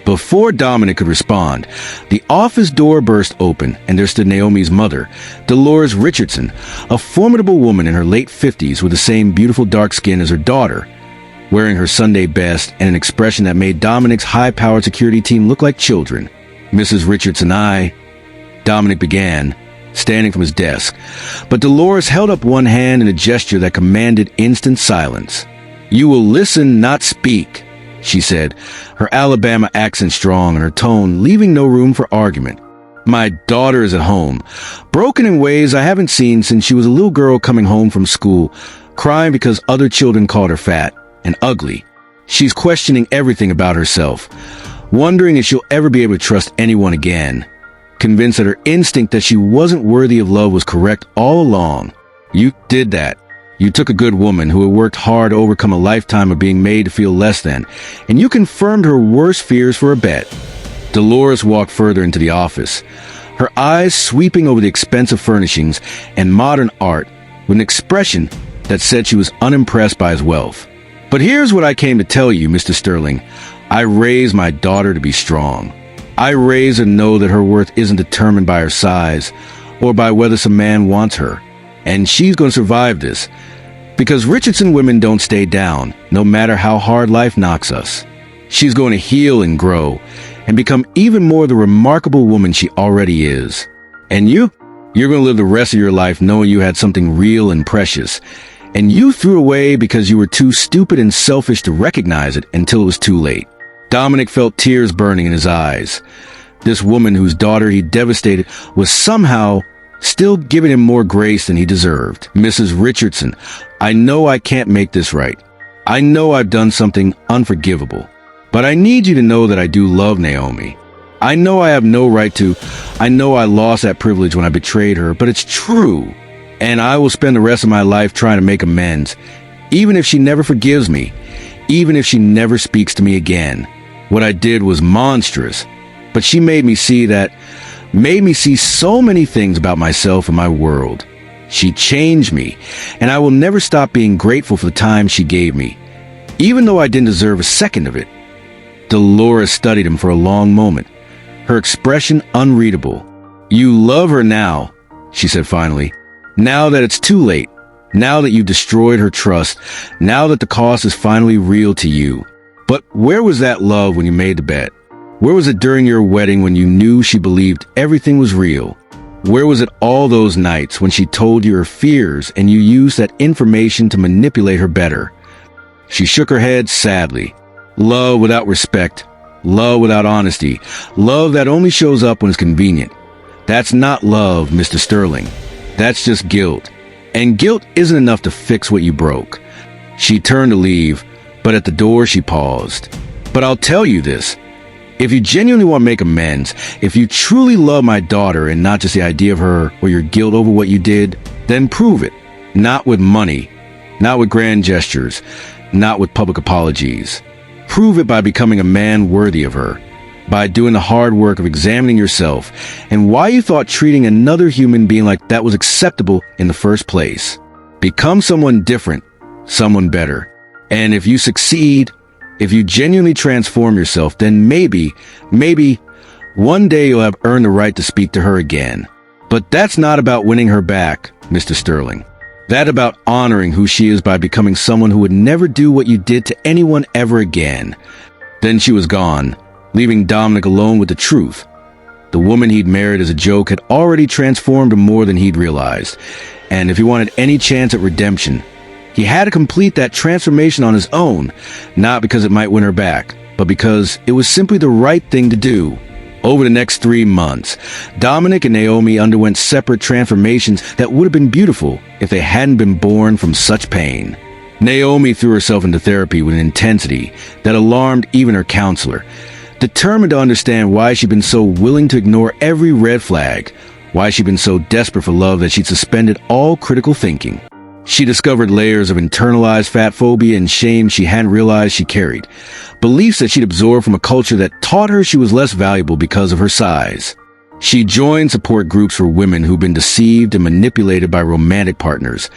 Before Dominic could respond, the office door burst open, and there stood Naomi's mother, Dolores Richardson, a formidable woman in her late 50s with the same beautiful dark skin as her daughter, wearing her Sunday best and an expression that made Dominic's high-powered security team look like children. "Mrs. Richardson, Dominic began, standing from his desk, but Dolores held up one hand in a gesture that commanded instant silence. "You will listen, not speak," she said, her Alabama accent strong and her tone leaving no room for argument. "My daughter is at home, broken in ways I haven't seen since she was a little girl coming home from school, crying because other children called her fat and ugly. She's questioning everything about herself, wondering if she'll ever be able to trust anyone again, convinced that her instinct that she wasn't worthy of love was correct all along. You did that. You took a good woman who had worked hard to overcome a lifetime of being made to feel less than, and you confirmed her worst fears for a bet." Dolores walked further into the office. her eyes sweeping over the expensive furnishings and modern art with an expression that said she was unimpressed by his wealth. "But here's what I came to tell you, Mr. Sterling. I raised my daughter to be strong. I raised her to know that her worth isn't determined by her size or by whether some man wants her. And she's going to survive this. Because Richardson women don't stay down, no matter how hard life knocks us. She's going to heal and grow and become even more the remarkable woman she already is. And you're going to live the rest of your life knowing you had something real and precious, and you threw away because you were too stupid and selfish to recognize it until it was too late." Dominic felt tears burning in his eyes. This woman whose daughter he devastated was somehow still giving him more grace than he deserved. "Mrs. Richardson, I know I can't make this right. I know I've done something unforgivable. But I need you to know that I do love Naomi. I know I have no right to. I know I lost that privilege when I betrayed her, but it's true. And I will spend the rest of my life trying to make amends, even if she never forgives me, even if she never speaks to me again. What I did was monstrous, but she made me see so many things about myself and my world. She changed me, and I will never stop being grateful for the time she gave me, even though I didn't deserve a second of it." Dolores studied him for a long moment, her expression unreadable. "You love her now," she said finally. "Now that it's too late, now that you've destroyed her trust, now that the cost is finally real to you. But where was that love when you made the bet? Where was it during your wedding when you knew she believed everything was real? Where was it all those nights when she told you her fears and you used that information to manipulate her better?" She shook her head sadly. "Love without respect, love without honesty, love that only shows up when it's convenient. That's not love, Mr. Sterling. That's just guilt. And guilt isn't enough to fix what you broke." She turned to leave, but at the door she paused. "But I'll tell you this. If you genuinely want to make amends, if you truly love my daughter and not just the idea of her or your guilt over what you did, then prove it. Not with money, not with grand gestures, not with public apologies. Prove it by becoming a man worthy of her, by doing the hard work of examining yourself and why you thought treating another human being like that was acceptable in the first place. Become someone different, someone better. And if you succeed, if you genuinely transform yourself, then maybe, one day you'll have earned the right to speak to her again. But that's not about winning her back, Mr. Sterling. That's about honoring who she is by becoming someone who would never do what you did to anyone ever again." Then she was gone, leaving Dominic alone with the truth. The woman he'd married as a joke had already transformed him more than he'd realized. And if he wanted any chance at redemption, he had to complete that transformation on his own, not because it might win her back, but because it was simply the right thing to do. Over the next 3 months, Dominic and Naomi underwent separate transformations that would have been beautiful if they hadn't been born from such pain. Naomi threw herself into therapy with an intensity that alarmed even her counselor, determined to understand why she'd been so willing to ignore every red flag, why she'd been so desperate for love that she'd suspended all critical thinking. She discovered layers of internalized fat phobia and shame she hadn't realized she carried, beliefs that she'd absorbed from a culture that taught her she was less valuable because of her size. She joined support groups for women who'd been deceived and manipulated by romantic partners,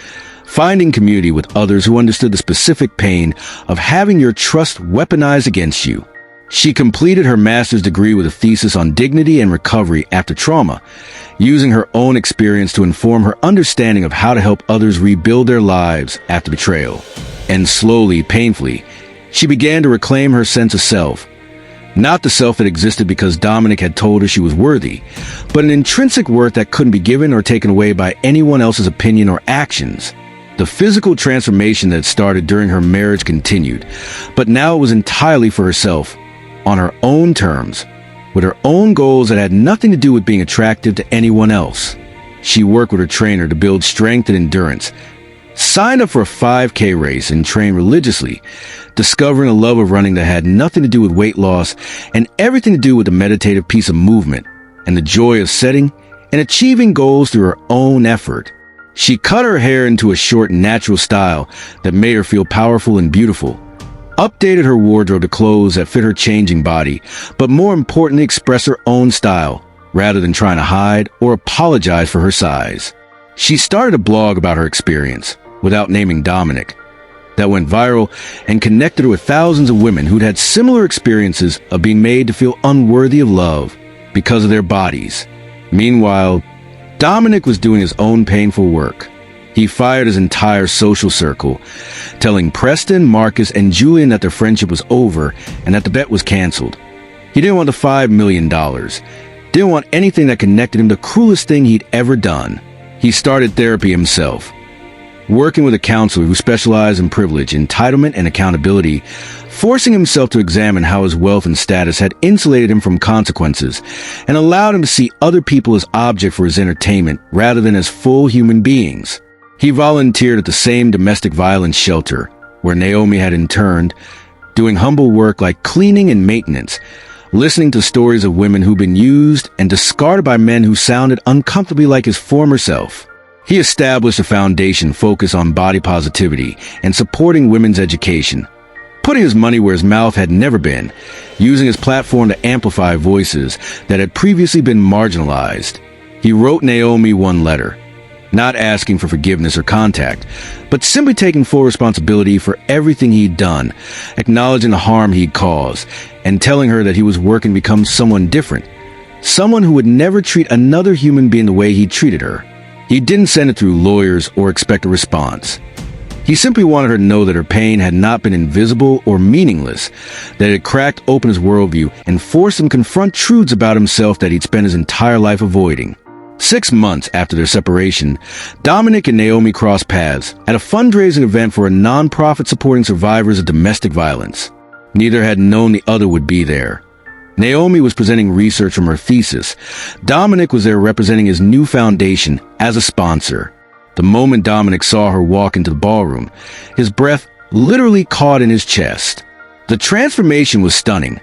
finding community with others who understood the specific pain of having your trust weaponized against you. She completed her master's degree with a thesis on dignity and recovery after trauma, using her own experience to inform her understanding of how to help others rebuild their lives after betrayal. And slowly, painfully, she began to reclaim her sense of self. Not the self that existed because Dominic had told her she was worthy, but an intrinsic worth that couldn't be given or taken away by anyone else's opinion or actions. The physical transformation that started during her marriage continued, but now it was entirely for herself, on her own terms, with her own goals that had nothing to do with being attractive to anyone else. She worked with her trainer to build strength and endurance, signed up for a 5K race and trained religiously, discovering a love of running that had nothing to do with weight loss and everything to do with the meditative piece of movement and the joy of setting and achieving goals through her own effort. She cut her hair into a short, natural style that made her feel powerful and beautiful, updated her wardrobe to clothes that fit her changing body, but more importantly express her own style, rather than trying to hide or apologize for her size. She started a blog about her experience, without naming Dominic, that went viral and connected her with thousands of women who'd had similar experiences of being made to feel unworthy of love because of their bodies. Meanwhile, Dominic was doing his own painful work. He fired his entire social circle, telling Preston, Marcus, and Julian that their friendship was over and that the bet was canceled. He didn't want the $5 million. Didn't want anything that connected him to the cruelest thing he'd ever done. He started therapy himself, working with a counselor who specialized in privilege, entitlement, and accountability, forcing himself to examine how his wealth and status had insulated him from consequences and allowed him to see other people as objects for his entertainment rather than as full human beings. He volunteered at the same domestic violence shelter where Naomi had interned, doing humble work like cleaning and maintenance, listening to stories of women who'd been used and discarded by men who sounded uncomfortably like his former self. He established a foundation focused on body positivity and supporting women's education, putting his money where his mouth had never been, using his platform to amplify voices that had previously been marginalized. He wrote Naomi one letter, not asking for forgiveness or contact, but simply taking full responsibility for everything he'd done, acknowledging the harm he'd caused, and telling her that he was working to become someone different, someone who would never treat another human being the way he treated her. He didn't send it through lawyers or expect a response. He simply wanted her to know that her pain had not been invisible or meaningless, that it had cracked open his worldview and forced him to confront truths about himself that he'd spent his entire life avoiding. 6 months after their separation, Dominic and Naomi crossed paths at a fundraising event for a nonprofit supporting survivors of domestic violence. Neither had known the other would be there. Naomi was presenting research from her thesis. Dominic was there representing his new foundation as a sponsor. The moment Dominic saw her walk into the ballroom, his breath literally caught in his chest. The transformation was stunning,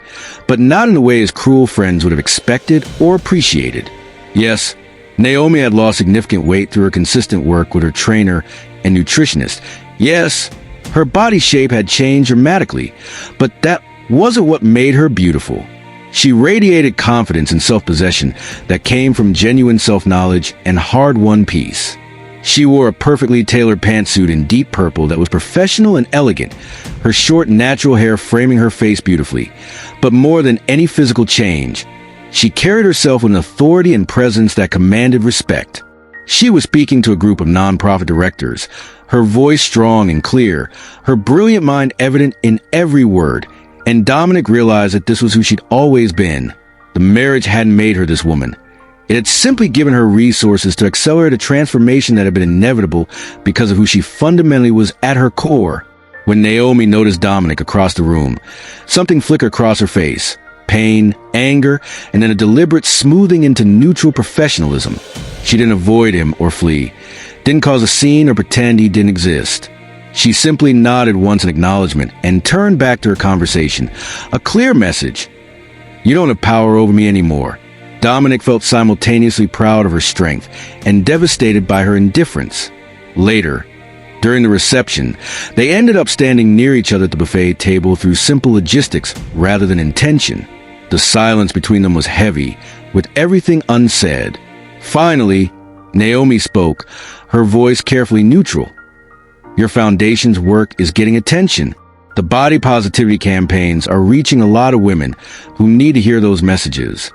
but not in the way his cruel friends would have expected or appreciated. Yes, Naomi had lost significant weight through her consistent work with her trainer and nutritionist. Yes, her body shape had changed dramatically, but that wasn't what made her beautiful. She radiated confidence and self-possession that came from genuine self-knowledge and hard-won peace. She wore a perfectly tailored pantsuit in deep purple that was professional and elegant, her short, natural hair framing her face beautifully. But more than any physical change, she carried herself with an authority and presence that commanded respect. She was speaking to a group of nonprofit directors, her voice strong and clear, her brilliant mind evident in every word. And Dominic realized that this was who she'd always been. The marriage hadn't made her this woman. It had simply given her resources to accelerate a transformation that had been inevitable because of who she fundamentally was at her core. When Naomi noticed Dominic across the room, something flickered across her face. Pain, anger, and then a deliberate smoothing into neutral professionalism. She didn't avoid him or flee, didn't cause a scene or pretend he didn't exist. She simply nodded once in acknowledgement and turned back to her conversation. A clear message. You don't have power over me anymore. Dominic felt simultaneously proud of her strength and devastated by her indifference. Later, during the reception, they ended up standing near each other at the buffet table through simple logistics rather than intention. The silence between them was heavy, with everything unsaid. Finally, Naomi spoke, her voice carefully neutral. Your foundation's work is getting attention. The body positivity campaigns are reaching a lot of women who need to hear those messages.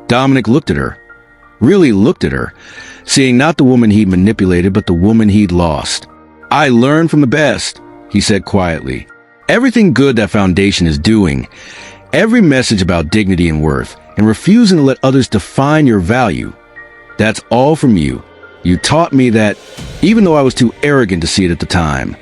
Dominic looked at her, really looked at her, seeing not the woman he'd manipulated, but the woman he'd lost. I learned from the best, he said quietly. Everything good that foundation is doing, every message about dignity and worth, and refusing to let others define your value, that's all from you. You taught me that, even though I was too arrogant to see it at the time.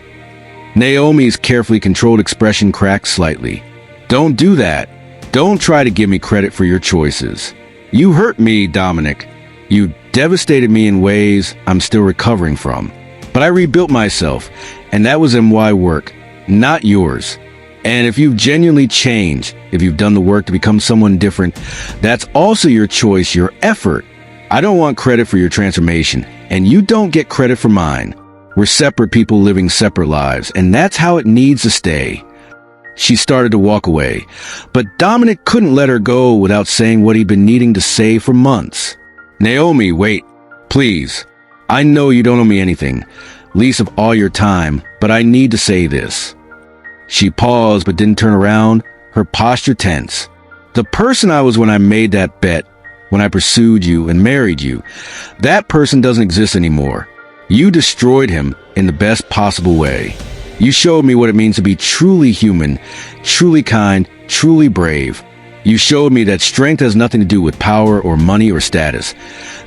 Naomi's carefully controlled expression cracked slightly. Don't do that. Don't try to give me credit for your choices. You hurt me, Dominic. You devastated me in ways I'm still recovering from. But I rebuilt myself, and that was MY work, not yours. And if you've genuinely changed, if you've done the work to become someone different, that's also your choice, your effort. I don't want credit for your transformation, and you don't get credit for mine. We're separate people living separate lives, and that's how it needs to stay. She started to walk away, but Dominic couldn't let her go without saying what he'd been needing to say for months. Naomi, wait, please. I know you don't owe me anything, least of all your time, but I need to say this. She paused but didn't turn around, her posture tense. The person I was when I made that bet, when I pursued you and married you, that person doesn't exist anymore. You destroyed him in the best possible way. You showed me what it means to be truly human, truly kind, truly brave. You showed me that strength has nothing to do with power or money or status.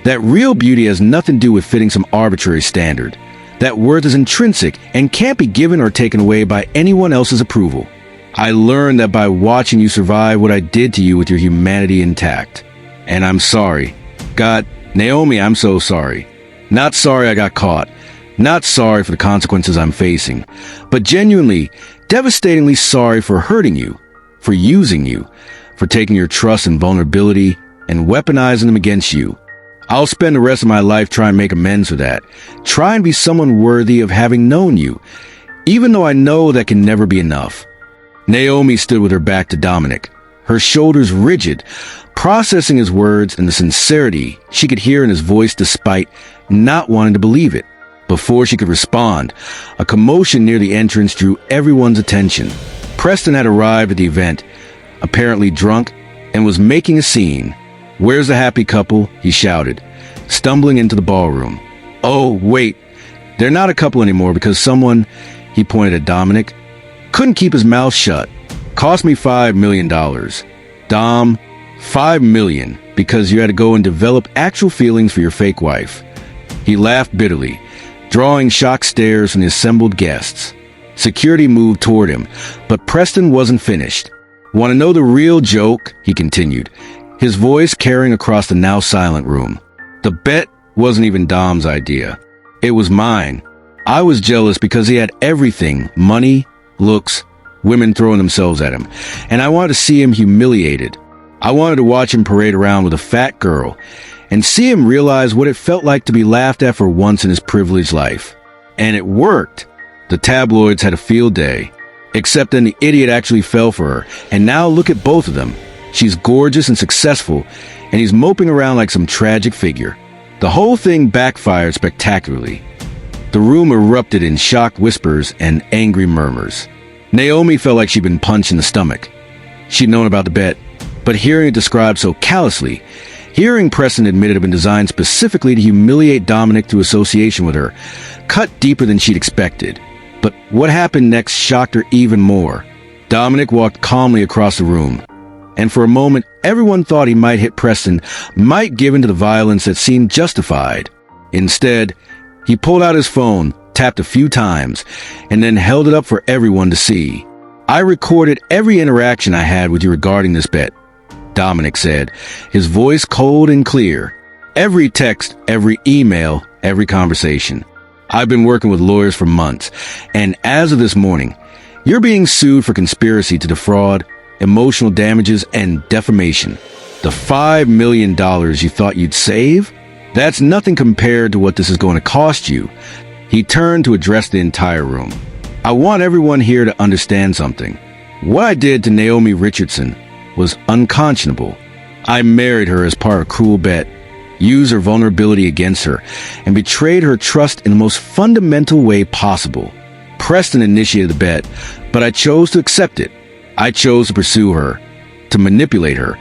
That real beauty has nothing to do with fitting some arbitrary standard. That worth is intrinsic and can't be given or taken away by anyone else's approval. I learned that by watching you survive what I did to you with your humanity intact. And I'm sorry. God, Naomi, I'm so sorry. Not sorry I got caught. Not sorry for the consequences I'm facing, but genuinely, devastatingly sorry for hurting you, for using you, for taking your trust and vulnerability and weaponizing them against you. I'll spend the rest of my life trying to make amends for that, try and be someone worthy of having known you, even though I know that can never be enough. Naomi stood with her back to Dominic, her shoulders rigid, processing his words and the sincerity she could hear in his voice despite not wanting to believe it. Before she could respond, a commotion near the entrance drew everyone's attention. Preston had arrived at the event, apparently drunk, and was making a scene. "Where's the happy couple?" he shouted, stumbling into the ballroom. "Oh, wait, they're not a couple anymore because someone," he pointed at Dominic, "couldn't keep his mouth shut. Cost me $5 million. Dom, $5 million because you had to go and develop actual feelings for your fake wife." He laughed bitterly, drawing shocked stares from the assembled guests. Security moved toward him, but Preston wasn't finished. "Want to know the real joke?" he continued, his voice carrying across the now silent room. "The bet wasn't even Dom's idea. It was mine. I was jealous because he had everything, money, looks, women throwing themselves at him, and I wanted to see him humiliated. I wanted to watch him parade around with a fat girl and see him realize what it felt like to be laughed at for once in his privileged life. And it worked. The tabloids had a field day. Except then the idiot actually fell for her, and now look at both of them. She's gorgeous and successful, and he's moping around like some tragic figure. The whole thing backfired spectacularly. The room erupted in shocked whispers and angry murmurs. Naomi felt like she'd been punched in the stomach. She'd known about the bet, but hearing it described so callously, hearing Preston admit it had been designed specifically to humiliate Dominic through association with her, cut deeper than she'd expected. But what happened next shocked her even more. Dominic walked calmly across the room, and for a moment everyone thought he might hit Preston, might give in to the violence that seemed justified. Instead, he pulled out his phone, tapped a few times, and then held it up for everyone to see. "I recorded every interaction I had with you regarding this bet," Dominic said, his voice cold and clear. "Every text, every email, every conversation. I've been working with lawyers for months, and as of this morning, you're being sued for conspiracy to defraud, emotional damages, and defamation. The $5 million you thought you'd save? That's nothing compared to what this is going to cost you." He turned to address the entire room. "I want everyone here to understand something. What I did to Naomi Richardson was unconscionable. I married her as part of a cruel bet, used her vulnerability against her, and betrayed her trust in the most fundamental way possible. Preston initiated the bet, but I chose to accept it. I chose to pursue her, to manipulate her,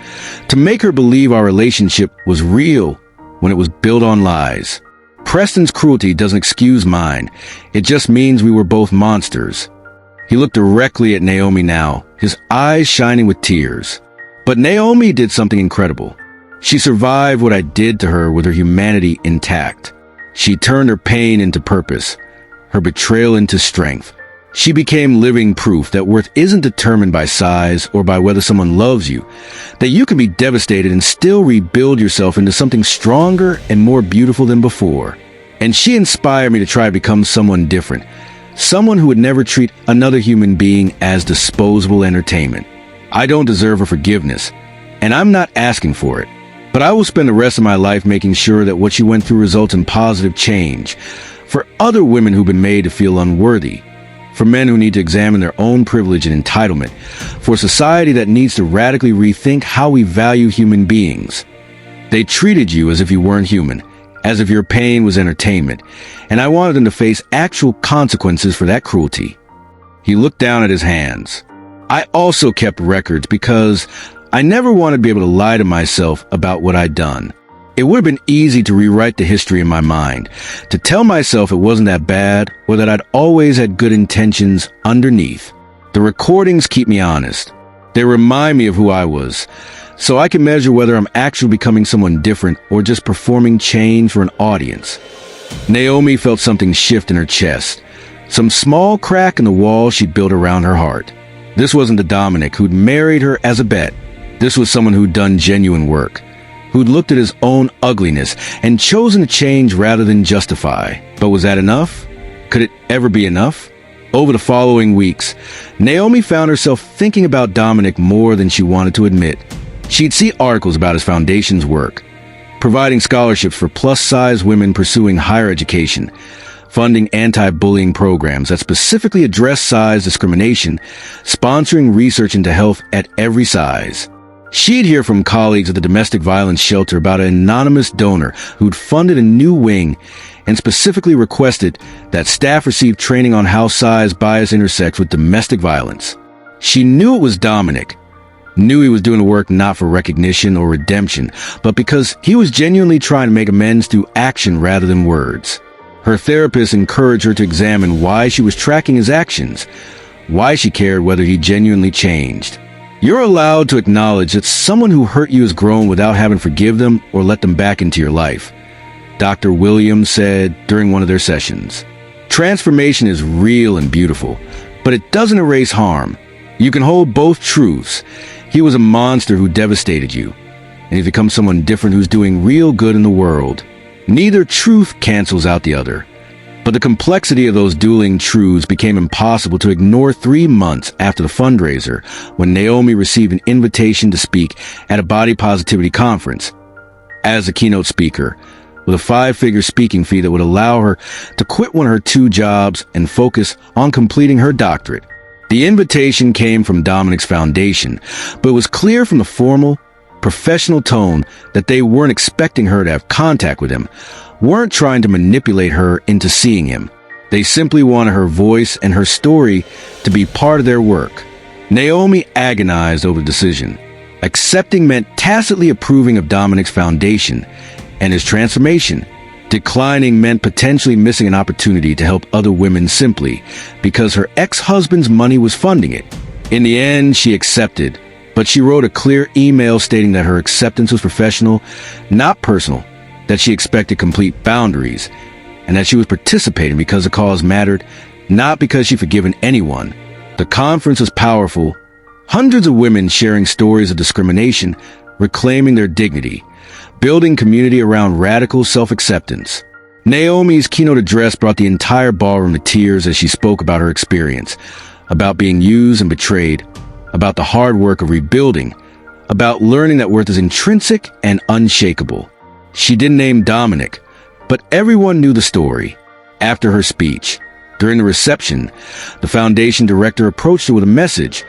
to make her believe our relationship was real when it was built on lies. Preston's cruelty doesn't excuse mine. It just means we were both monsters." He looked directly at Naomi now, his eyes shining with tears. But Naomi did something incredible. She survived what I did to her with her humanity intact. She turned her pain into purpose, her betrayal into strength. She became living proof that worth isn't determined by size or by whether someone loves you, that you can be devastated and still rebuild yourself into something stronger and more beautiful than before. And she inspired me to try to become someone different, someone who would never treat another human being as disposable entertainment. I don't deserve her forgiveness, and I'm not asking for it. But I will spend the rest of my life making sure that what she went through results in positive change for other women who've been made to feel unworthy, for men who need to examine their own privilege and entitlement, for a society that needs to radically rethink how we value human beings. They treated you as if you weren't human, as if your pain was entertainment, and I wanted them to face actual consequences for that cruelty. He looked down at his hands. I also kept records because I never wanted to be able to lie to myself about what I'd done. It would have been easy to rewrite the history in my mind, to tell myself it wasn't that bad or that I'd always had good intentions underneath. The recordings keep me honest. They remind me of who I was, so I can measure whether I'm actually becoming someone different or just performing change for an audience. Naomi felt something shift in her chest, some small crack in the wall she'd built around her heart. This wasn't the Dominic who'd married her as a bet. This was someone who'd done genuine work, who'd looked at his own ugliness and chosen to change rather than justify. But was that enough? Could it ever be enough? Over the following weeks, Naomi found herself thinking about Dominic more than she wanted to admit. She'd see articles about his foundation's work, providing scholarships for plus-size women pursuing higher education, funding anti-bullying programs that specifically address size discrimination, sponsoring research into health at every size. She'd hear from colleagues at the domestic violence shelter about an anonymous donor who'd funded a new wing and specifically requested that staff receive training on how size bias intersects with domestic violence. She knew it was Dominic, knew he was doing the work not for recognition or redemption, but because he was genuinely trying to make amends through action rather than words. Her therapist encouraged her to examine why she was tracking his actions, why she cared whether he genuinely changed. You're allowed to acknowledge that someone who hurt you has grown without having to forgive them or let them back into your life, Dr. Williams said during one of their sessions. Transformation is real and beautiful, but it doesn't erase harm. You can hold both truths. He was a monster who devastated you, and he's become someone different who's doing real good in the world. Neither truth cancels out the other. But the complexity of those dueling truths became impossible to ignore 3 months after the fundraiser, when Naomi received an invitation to speak at a body positivity conference as a keynote speaker, with a 5-figure speaking fee that would allow her to quit one of her 2 jobs and focus on completing her doctorate. The invitation came from Dominic's foundation, but it was clear from the formal, professional tone that they weren't expecting her to have contact with him, weren't trying to manipulate her into seeing him. They simply wanted her voice and her story to be part of their work. Naomi agonized over the decision. Accepting meant tacitly approving of Dominic's foundation and his transformation. Declining meant potentially missing an opportunity to help other women simply because her ex-husband's money was funding it. In the end, she accepted, but she wrote a clear email stating that her acceptance was professional, not personal, that she expected complete boundaries, and that she was participating because the cause mattered, not because she'd forgiven anyone. The conference was powerful. Hundreds of women sharing stories of discrimination, reclaiming their dignity, building community around radical self-acceptance. Naomi's keynote address brought the entire ballroom to tears as she spoke about her experience, about being used and betrayed, about the hard work of rebuilding, about learning that worth is intrinsic and unshakable. She didn't name Dominic, but everyone knew the story. After her speech, during the reception, the foundation director approached her with a message.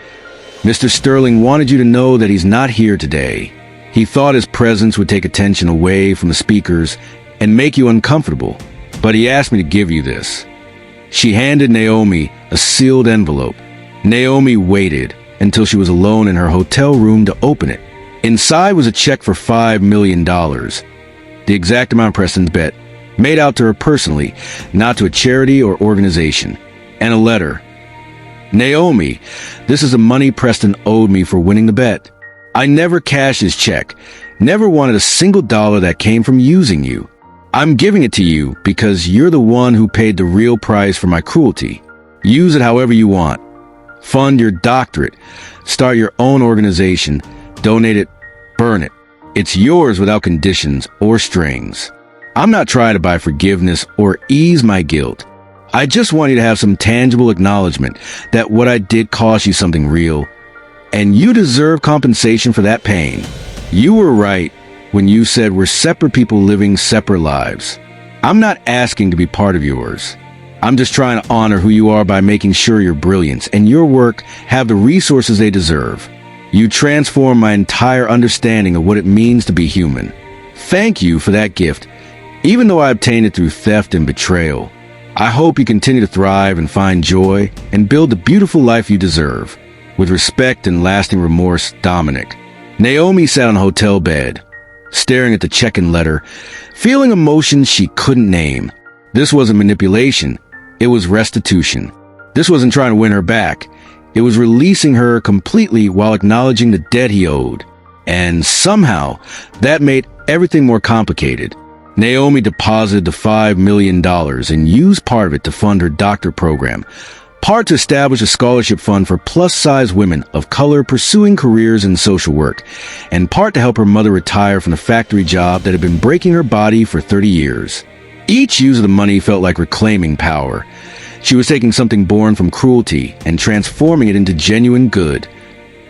Mr. Sterling wanted you to know that he's not here today. He thought his presence would take attention away from the speakers and make you uncomfortable, but he asked me to give you this. She handed Naomi a sealed envelope. Naomi waited until she was alone in her hotel room to open it. Inside was a check for $5 million. The exact amount Preston's bet, made out to her personally, not to a charity or organization. And a letter. Naomi, this is the money Preston owed me for winning the bet. I never cashed his check, never wanted a single dollar that came from using you. I'm giving it to you because you're the one who paid the real price for my cruelty. Use it however you want. Fund your doctorate. Start your own organization. Donate it. Burn it. It's yours without conditions or strings. I'm not trying to buy forgiveness or ease my guilt. I just want you to have some tangible acknowledgement that what I did cost you something real, and you deserve compensation for that pain. You were right when you said we're separate people living separate lives. I'm not asking to be part of yours. I'm just trying to honor who you are by making sure your brilliance and your work have the resources they deserve. You transform my entire understanding of what it means to be human. Thank you for that gift, even though I obtained it through theft and betrayal. I hope you continue to thrive and find joy and build the beautiful life you deserve. With respect and lasting remorse, Dominic. Naomi sat on a hotel bed, staring at the check-in letter, feeling emotions she couldn't name. This wasn't manipulation. It was restitution. This wasn't trying to win her back. It was releasing her completely while acknowledging the debt he owed. And somehow, that made everything more complicated. Naomi deposited the $5 million and used part of it to fund her doctorate program, part to establish a scholarship fund for plus-size women of color pursuing careers in social work, and part to help her mother retire from the factory job that had been breaking her body for 30 years. Each use of the money felt like reclaiming power. She was taking something born from cruelty and transforming it into genuine good,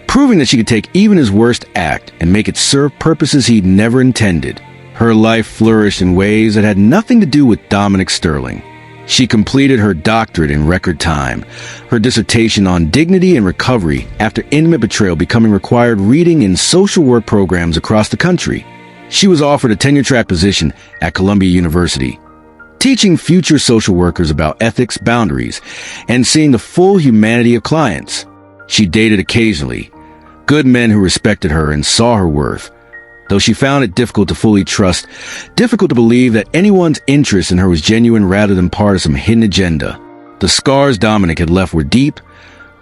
proving that she could take even his worst act and make it serve purposes he'd never intended. Her life flourished in ways that had nothing to do with Dominic Sterling. She completed her doctorate in record time, her dissertation on dignity and recovery after intimate betrayal becoming required reading in social work programs across the country. She was offered a tenure-track position at Columbia University, teaching future social workers about ethics, boundaries, and seeing the full humanity of clients. She dated occasionally, good men who respected her and saw her worth, though she found it difficult to fully trust, difficult to believe that anyone's interest in her was genuine rather than part of some hidden agenda. The scars Dominic had left were deep,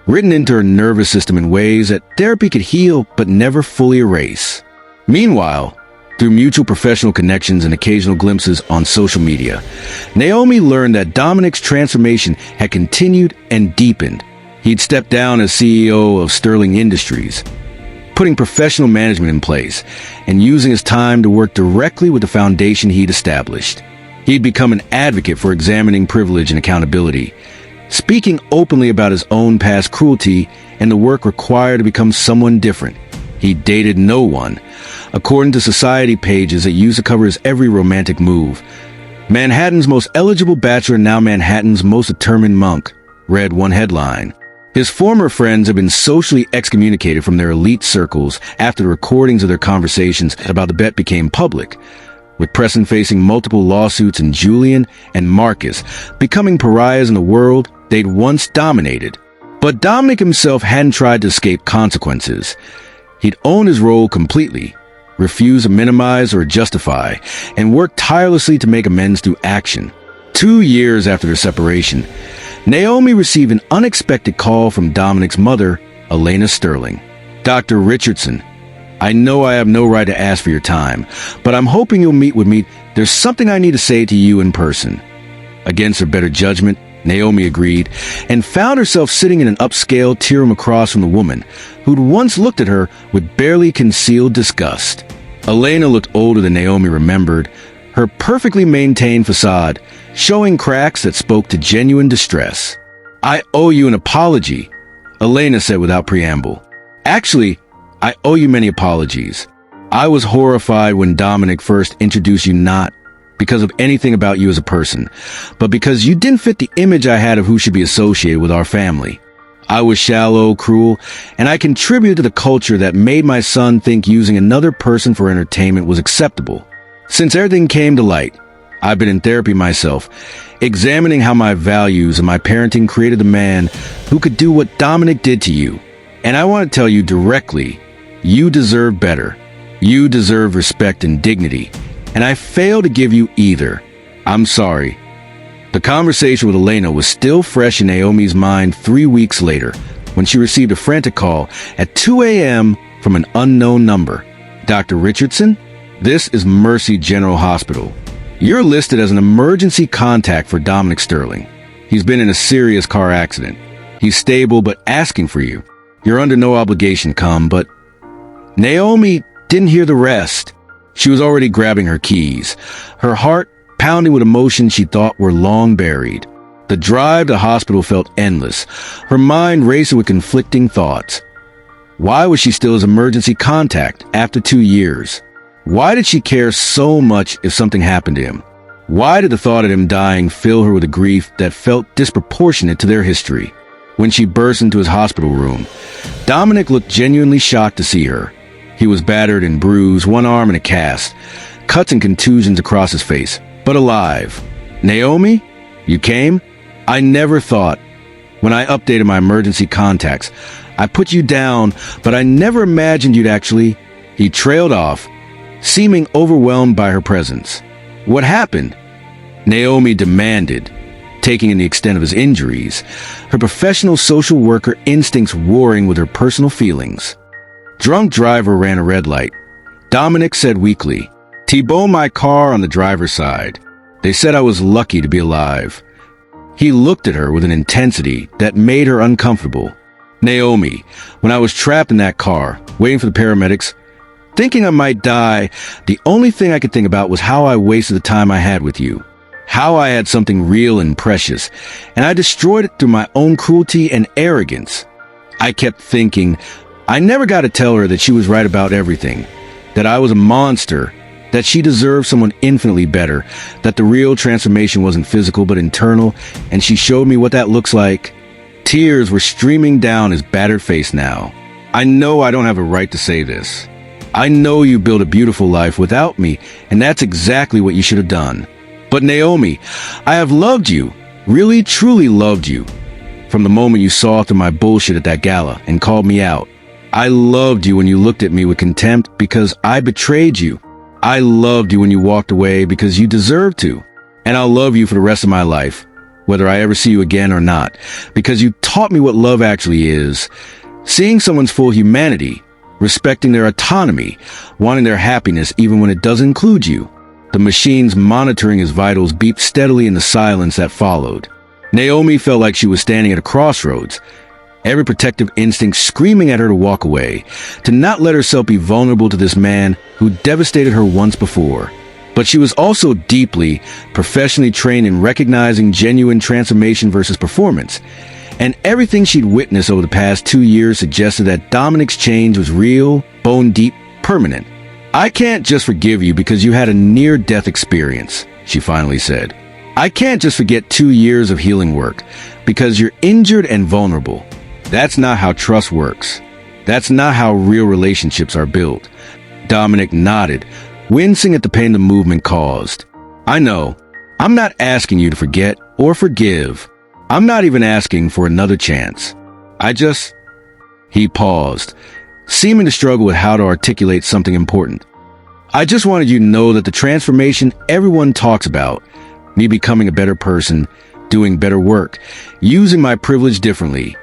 written into her nervous system in ways that therapy could heal but never fully erase. Meanwhile, through mutual professional connections and occasional glimpses on social media, Naomi learned that Dominic's transformation had continued and deepened. He'd stepped down as CEO of Sterling Industries, putting professional management in place and using his time to work directly with the foundation he'd established. He'd become an advocate for examining privilege and accountability, speaking openly about his own past cruelty and the work required to become someone different. He dated no one, according to society pages that used to cover his every romantic move. Manhattan's most eligible bachelor, now Manhattan's most determined monk, read one headline. His former friends have been socially excommunicated from their elite circles after the recordings of their conversations about the bet became public, with Preston facing multiple lawsuits and Julian and Marcus becoming pariahs in the world they'd once dominated. But Dominic himself hadn't tried to escape consequences. He'd owned his role completely, refused to minimize or justify, and worked tirelessly to make amends through action. 2 years after their separation, Naomi received an unexpected call from Dominic's mother, Elena Sterling. Dr. Richardson, I know I have no right to ask for your time, but I'm hoping you'll meet with me. There's something I need to say to you in person. Against her better judgment, Naomi agreed and found herself sitting in an upscale tea room across from the woman who'd once looked at her with barely concealed disgust. Elena looked older than Naomi remembered, her perfectly maintained facade showing cracks that spoke to genuine distress. I owe you an apology, Elena said without preamble. Actually, I owe you many apologies. I was horrified when Dominic first introduced you, not because of anything about you as a person, but because you didn't fit the image I had of who should be associated with our family. I was shallow, cruel, and I contributed to the culture that made my son think using another person for entertainment was acceptable. Since everything came to light, I've been in therapy myself, examining how my values and my parenting created the man who could do what Dominic did to you. And I want to tell you directly, you deserve better. You deserve respect and dignity, and I failed to give you either. I'm sorry. The conversation with Elena was still fresh in Naomi's mind 3 weeks later, when she received a frantic call at 2 a.m. from an unknown number. Dr. Richardson, this is Mercy General Hospital. You're listed as an emergency contact for Dominic Sterling. He's been in a serious car accident. He's stable but asking for you. You're under no obligation, come, but... Naomi didn't hear the rest. She was already grabbing her keys, her heart pounding with emotions she thought were long buried. The drive to the hospital felt endless, her mind racing with conflicting thoughts. Why was she still his emergency contact after 2 years? Why did she care so much if something happened to him? Why did the thought of him dying fill her with a grief that felt disproportionate to their history? When she burst into his hospital room, Dominic looked genuinely shocked to see her. He was battered and bruised, one arm in a cast, cuts and contusions across his face, but alive. Naomi? You came? I never thought. When I updated my emergency contacts, I put you down, but I never imagined you'd actually... He trailed off, seeming overwhelmed by her presence. What happened? Naomi demanded, taking in the extent of his injuries, her professional social worker instincts warring with her personal feelings. Drunk driver ran a red light. Dominic said weakly, T-bone my car on the driver's side. They said I was lucky to be alive. He looked at her with an intensity that made her uncomfortable. Naomi, when I was trapped in that car, waiting for the paramedics, thinking I might die, the only thing I could think about was how I wasted the time I had with you. How I had something real and precious, and I destroyed it through my own cruelty and arrogance. I kept thinking, I never got to tell her that she was right about everything, that I was a monster, that she deserved someone infinitely better, that the real transformation wasn't physical but internal, and she showed me what that looks like. Tears were streaming down his battered face now. I know I don't have a right to say this. I know you built a beautiful life without me, and that's exactly what you should have done. But Naomi, I have loved you, really truly loved you, from the moment you saw through my bullshit at that gala and called me out. I loved you when you looked at me with contempt because I betrayed you. I loved you when you walked away because you deserved to. And I'll love you for the rest of my life, whether I ever see you again or not, because you taught me what love actually is. Seeing someone's full humanity, respecting their autonomy, wanting their happiness even when it doesn't include you. The machines monitoring his vitals beeped steadily in the silence that followed. Naomi felt like she was standing at a crossroads, every protective instinct screaming at her to walk away, to not let herself be vulnerable to this man who devastated her once before. But she was also deeply, professionally trained in recognizing genuine transformation versus performance, and everything she'd witnessed over the past 2 years suggested that Dominic's change was real, bone-deep, permanent. I can't just forgive you because you had a near-death experience, she finally said. I can't just forget 2 years of healing work because you're injured and vulnerable. That's not how trust works. That's not how real relationships are built. Dominic nodded, wincing at the pain the movement caused. I know. I'm not asking you to forget or forgive. I'm not even asking for another chance. He paused, seeming to struggle with how to articulate something important. I just wanted you to know that the transformation everyone talks about, me becoming a better person, doing better work, using my privilege differently,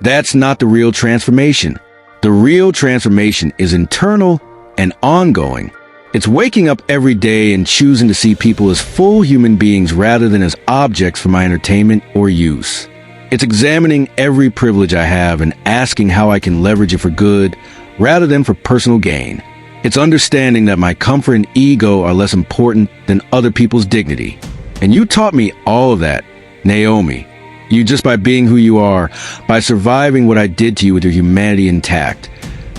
that's not the real transformation. The real transformation is internal and ongoing. It's waking up every day and choosing to see people as full human beings rather than as objects for my entertainment or use. It's examining every privilege I have and asking how I can leverage it for good rather than for personal gain. It's understanding that my comfort and ego are less important than other people's dignity. And you taught me all of that, Naomi. You just by being who you are, by surviving what I did to you with your humanity intact.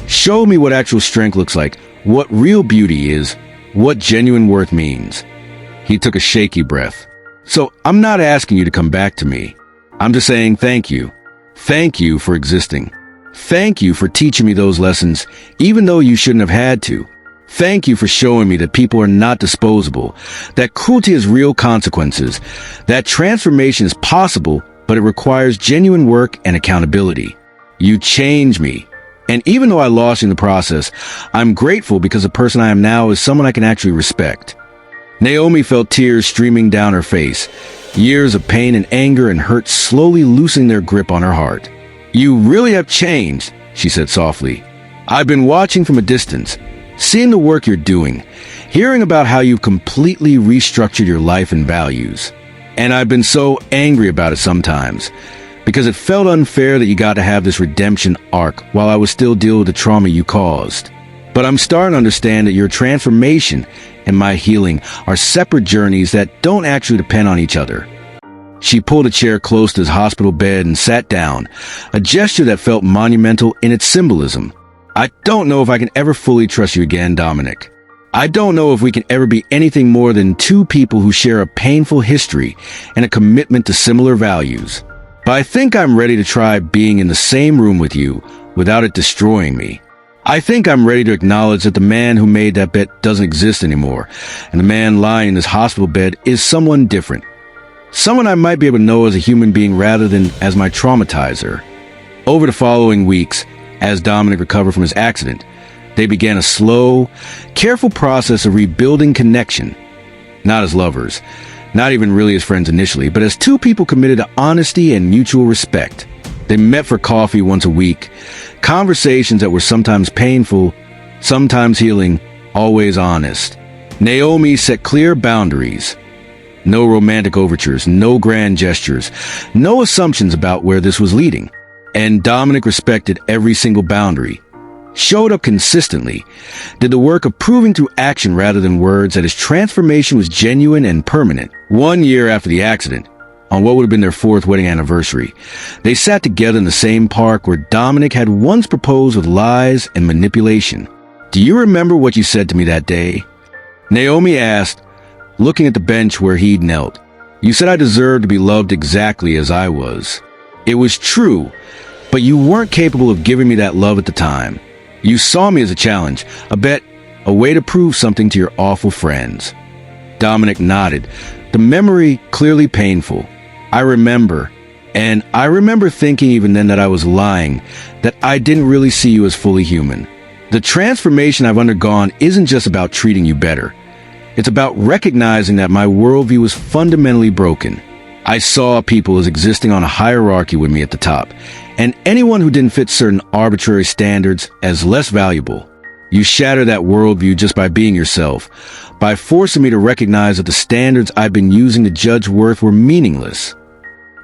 Show me what actual strength looks like, what real beauty is, what genuine worth means. He took a shaky breath. So I'm not asking you to come back to me. I'm just saying thank you. Thank you for existing. Thank you for teaching me those lessons, even though you shouldn't have had to. Thank you for showing me that people are not disposable, that cruelty has real consequences, that transformation is possible, but it requires genuine work and accountability. You changed me. And even though I lost you in the process, I'm grateful because the person I am now is someone I can actually respect. Naomi felt tears streaming down her face, years of pain and anger and hurt slowly loosening their grip on her heart. You really have changed, she said softly. I've been watching from a distance, seeing the work you're doing, hearing about how you've completely restructured your life and values. And I've been so angry about it sometimes, because it felt unfair that you got to have this redemption arc while I was still dealing with the trauma you caused. But I'm starting to understand that your transformation and my healing are separate journeys that don't actually depend on each other. She pulled a chair close to his hospital bed and sat down, a gesture that felt monumental in its symbolism. I don't know if I can ever fully trust you again, Dominic. I don't know if we can ever be anything more than two people who share a painful history and a commitment to similar values. But I think I'm ready to try being in the same room with you without it destroying me. I think I'm ready to acknowledge that the man who made that bet doesn't exist anymore, and the man lying in this hospital bed is someone different. Someone I might be able to know as a human being rather than as my traumatizer. Over the following weeks, as Dominic recovered from his accident, they began a slow, careful process of rebuilding connection. Not as lovers, not even really as friends initially, but as two people committed to honesty and mutual respect. They met for coffee once a week, conversations that were sometimes painful, sometimes healing, always honest. Naomi set clear boundaries. No romantic overtures, no grand gestures, no assumptions about where this was leading. And Dominic respected every single boundary. Showed up consistently, did the work of proving through action rather than words that his transformation was genuine and permanent. 1 year after the accident, on what would have been their 4th wedding anniversary, they sat together in the same park where Dominic had once proposed with lies and manipulation. "Do you remember what you said to me that day?" Naomi asked, looking at the bench where he'd knelt. "You said I deserved to be loved exactly as I was. It was true, but you weren't capable of giving me that love at the time. You saw me as a challenge, a bet, a way to prove something to your awful friends." Dominic nodded, the memory clearly painful. "I remember thinking even then that I was lying, that I didn't really see you as fully human. The transformation I've undergone isn't just about treating you better. It's about recognizing that my worldview was fundamentally broken. I saw people as existing on a hierarchy with me at the top, and anyone who didn't fit certain arbitrary standards as less valuable. You shatter that worldview just by being yourself, by forcing me to recognize that the standards I've been using to judge worth were meaningless."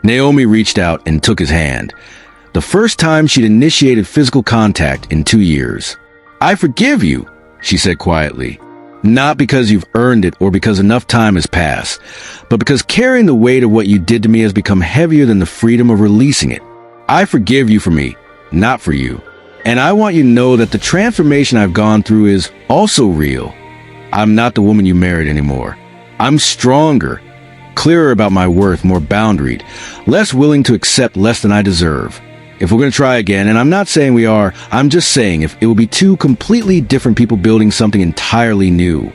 Naomi reached out and took his hand, the first time she'd initiated physical contact in 2 years. "I forgive you," she said quietly. "Not because you've earned it or because enough time has passed, but because carrying the weight of what you did to me has become heavier than the freedom of releasing it. I forgive you for me, not for you. And I want you to know that the transformation I've gone through is also real. I'm not the woman you married anymore. I'm stronger, clearer about my worth, more boundaried, less willing to accept less than I deserve. If we're going to try again, and I'm not saying we are, I'm just saying if it will be two completely different people building something entirely new."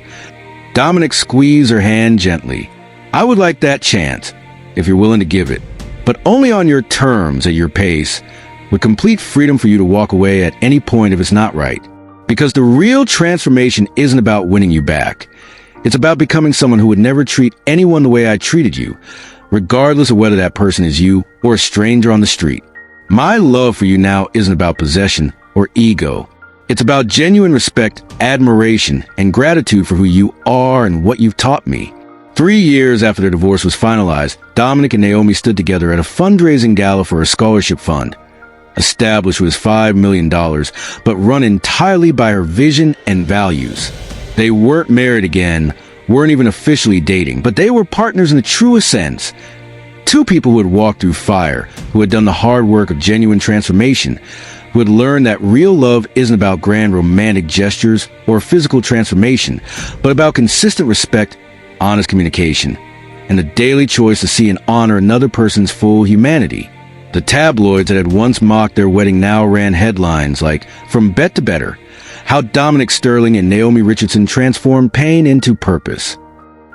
Dominic squeezed her hand gently. "I would like that chance, if you're willing to give it, but only on your terms, at your pace, with complete freedom for you to walk away at any point if it's not right. Because the real transformation isn't about winning you back. It's about becoming someone who would never treat anyone the way I treated you, regardless of whether that person is you or a stranger on the street. My love for you now isn't about possession or ego. It's about genuine respect, admiration, and gratitude for who you are and what you've taught me." 3 years after their divorce was finalized, Dominic and Naomi stood together at a fundraising gala for a scholarship fund, established with $5 million, but run entirely by her vision and values. They weren't married again, weren't even officially dating, but they were partners in the truest sense. Two people who had walked through fire, who had done the hard work of genuine transformation, who had learned that real love isn't about grand romantic gestures or physical transformation, but about consistent respect, honest communication, and the daily choice to see and honor another person's full humanity. The tabloids that had once mocked their wedding now ran headlines like, "From Bet to Better, How Dominic Sterling and Naomi Richardson Transformed Pain into Purpose."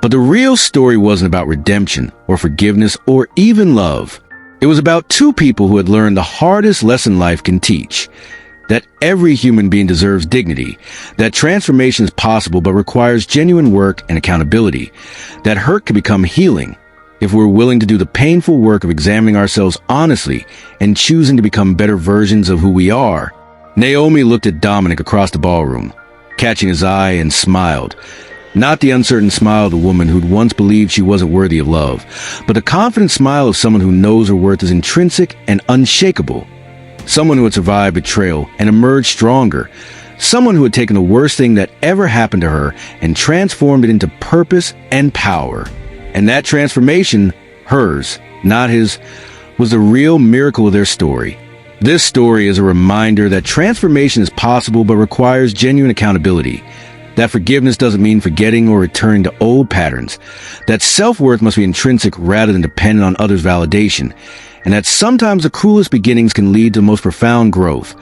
But the real story wasn't about redemption or forgiveness or even love. It was about two people who had learned the hardest lesson life can teach. That every human being deserves dignity. That transformation is possible but requires genuine work and accountability. That hurt can become healing if we're willing to do the painful work of examining ourselves honestly and choosing to become better versions of who we are. Naomi looked at Dominic across the ballroom, catching his eye, and smiled. Not the uncertain smile of the woman who'd once believed she wasn't worthy of love, but the confident smile of someone who knows her worth is intrinsic and unshakable. Someone who had survived betrayal and emerged stronger. Someone who had taken the worst thing that ever happened to her and transformed it into purpose and power. And that transformation, hers, not his, was the real miracle of their story. This story is a reminder that transformation is possible but requires genuine accountability. That forgiveness doesn't mean forgetting or returning to old patterns. That self-worth must be intrinsic rather than dependent on others' validation. And that sometimes the cruelest beginnings can lead to the most profound growth.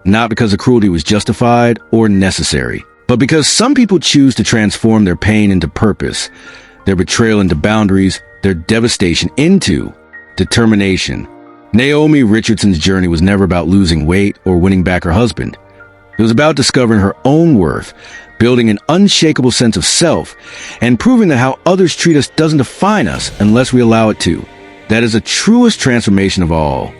Not because the cruelty was justified or necessary, but because some people choose to transform their pain into purpose, their betrayal into boundaries, their devastation into determination. Naomi Richardson's journey was never about losing weight or winning back her husband. It was about discovering her own worth, building an unshakable sense of self, and proving that how others treat us doesn't define us unless we allow it to. That is the truest transformation of all.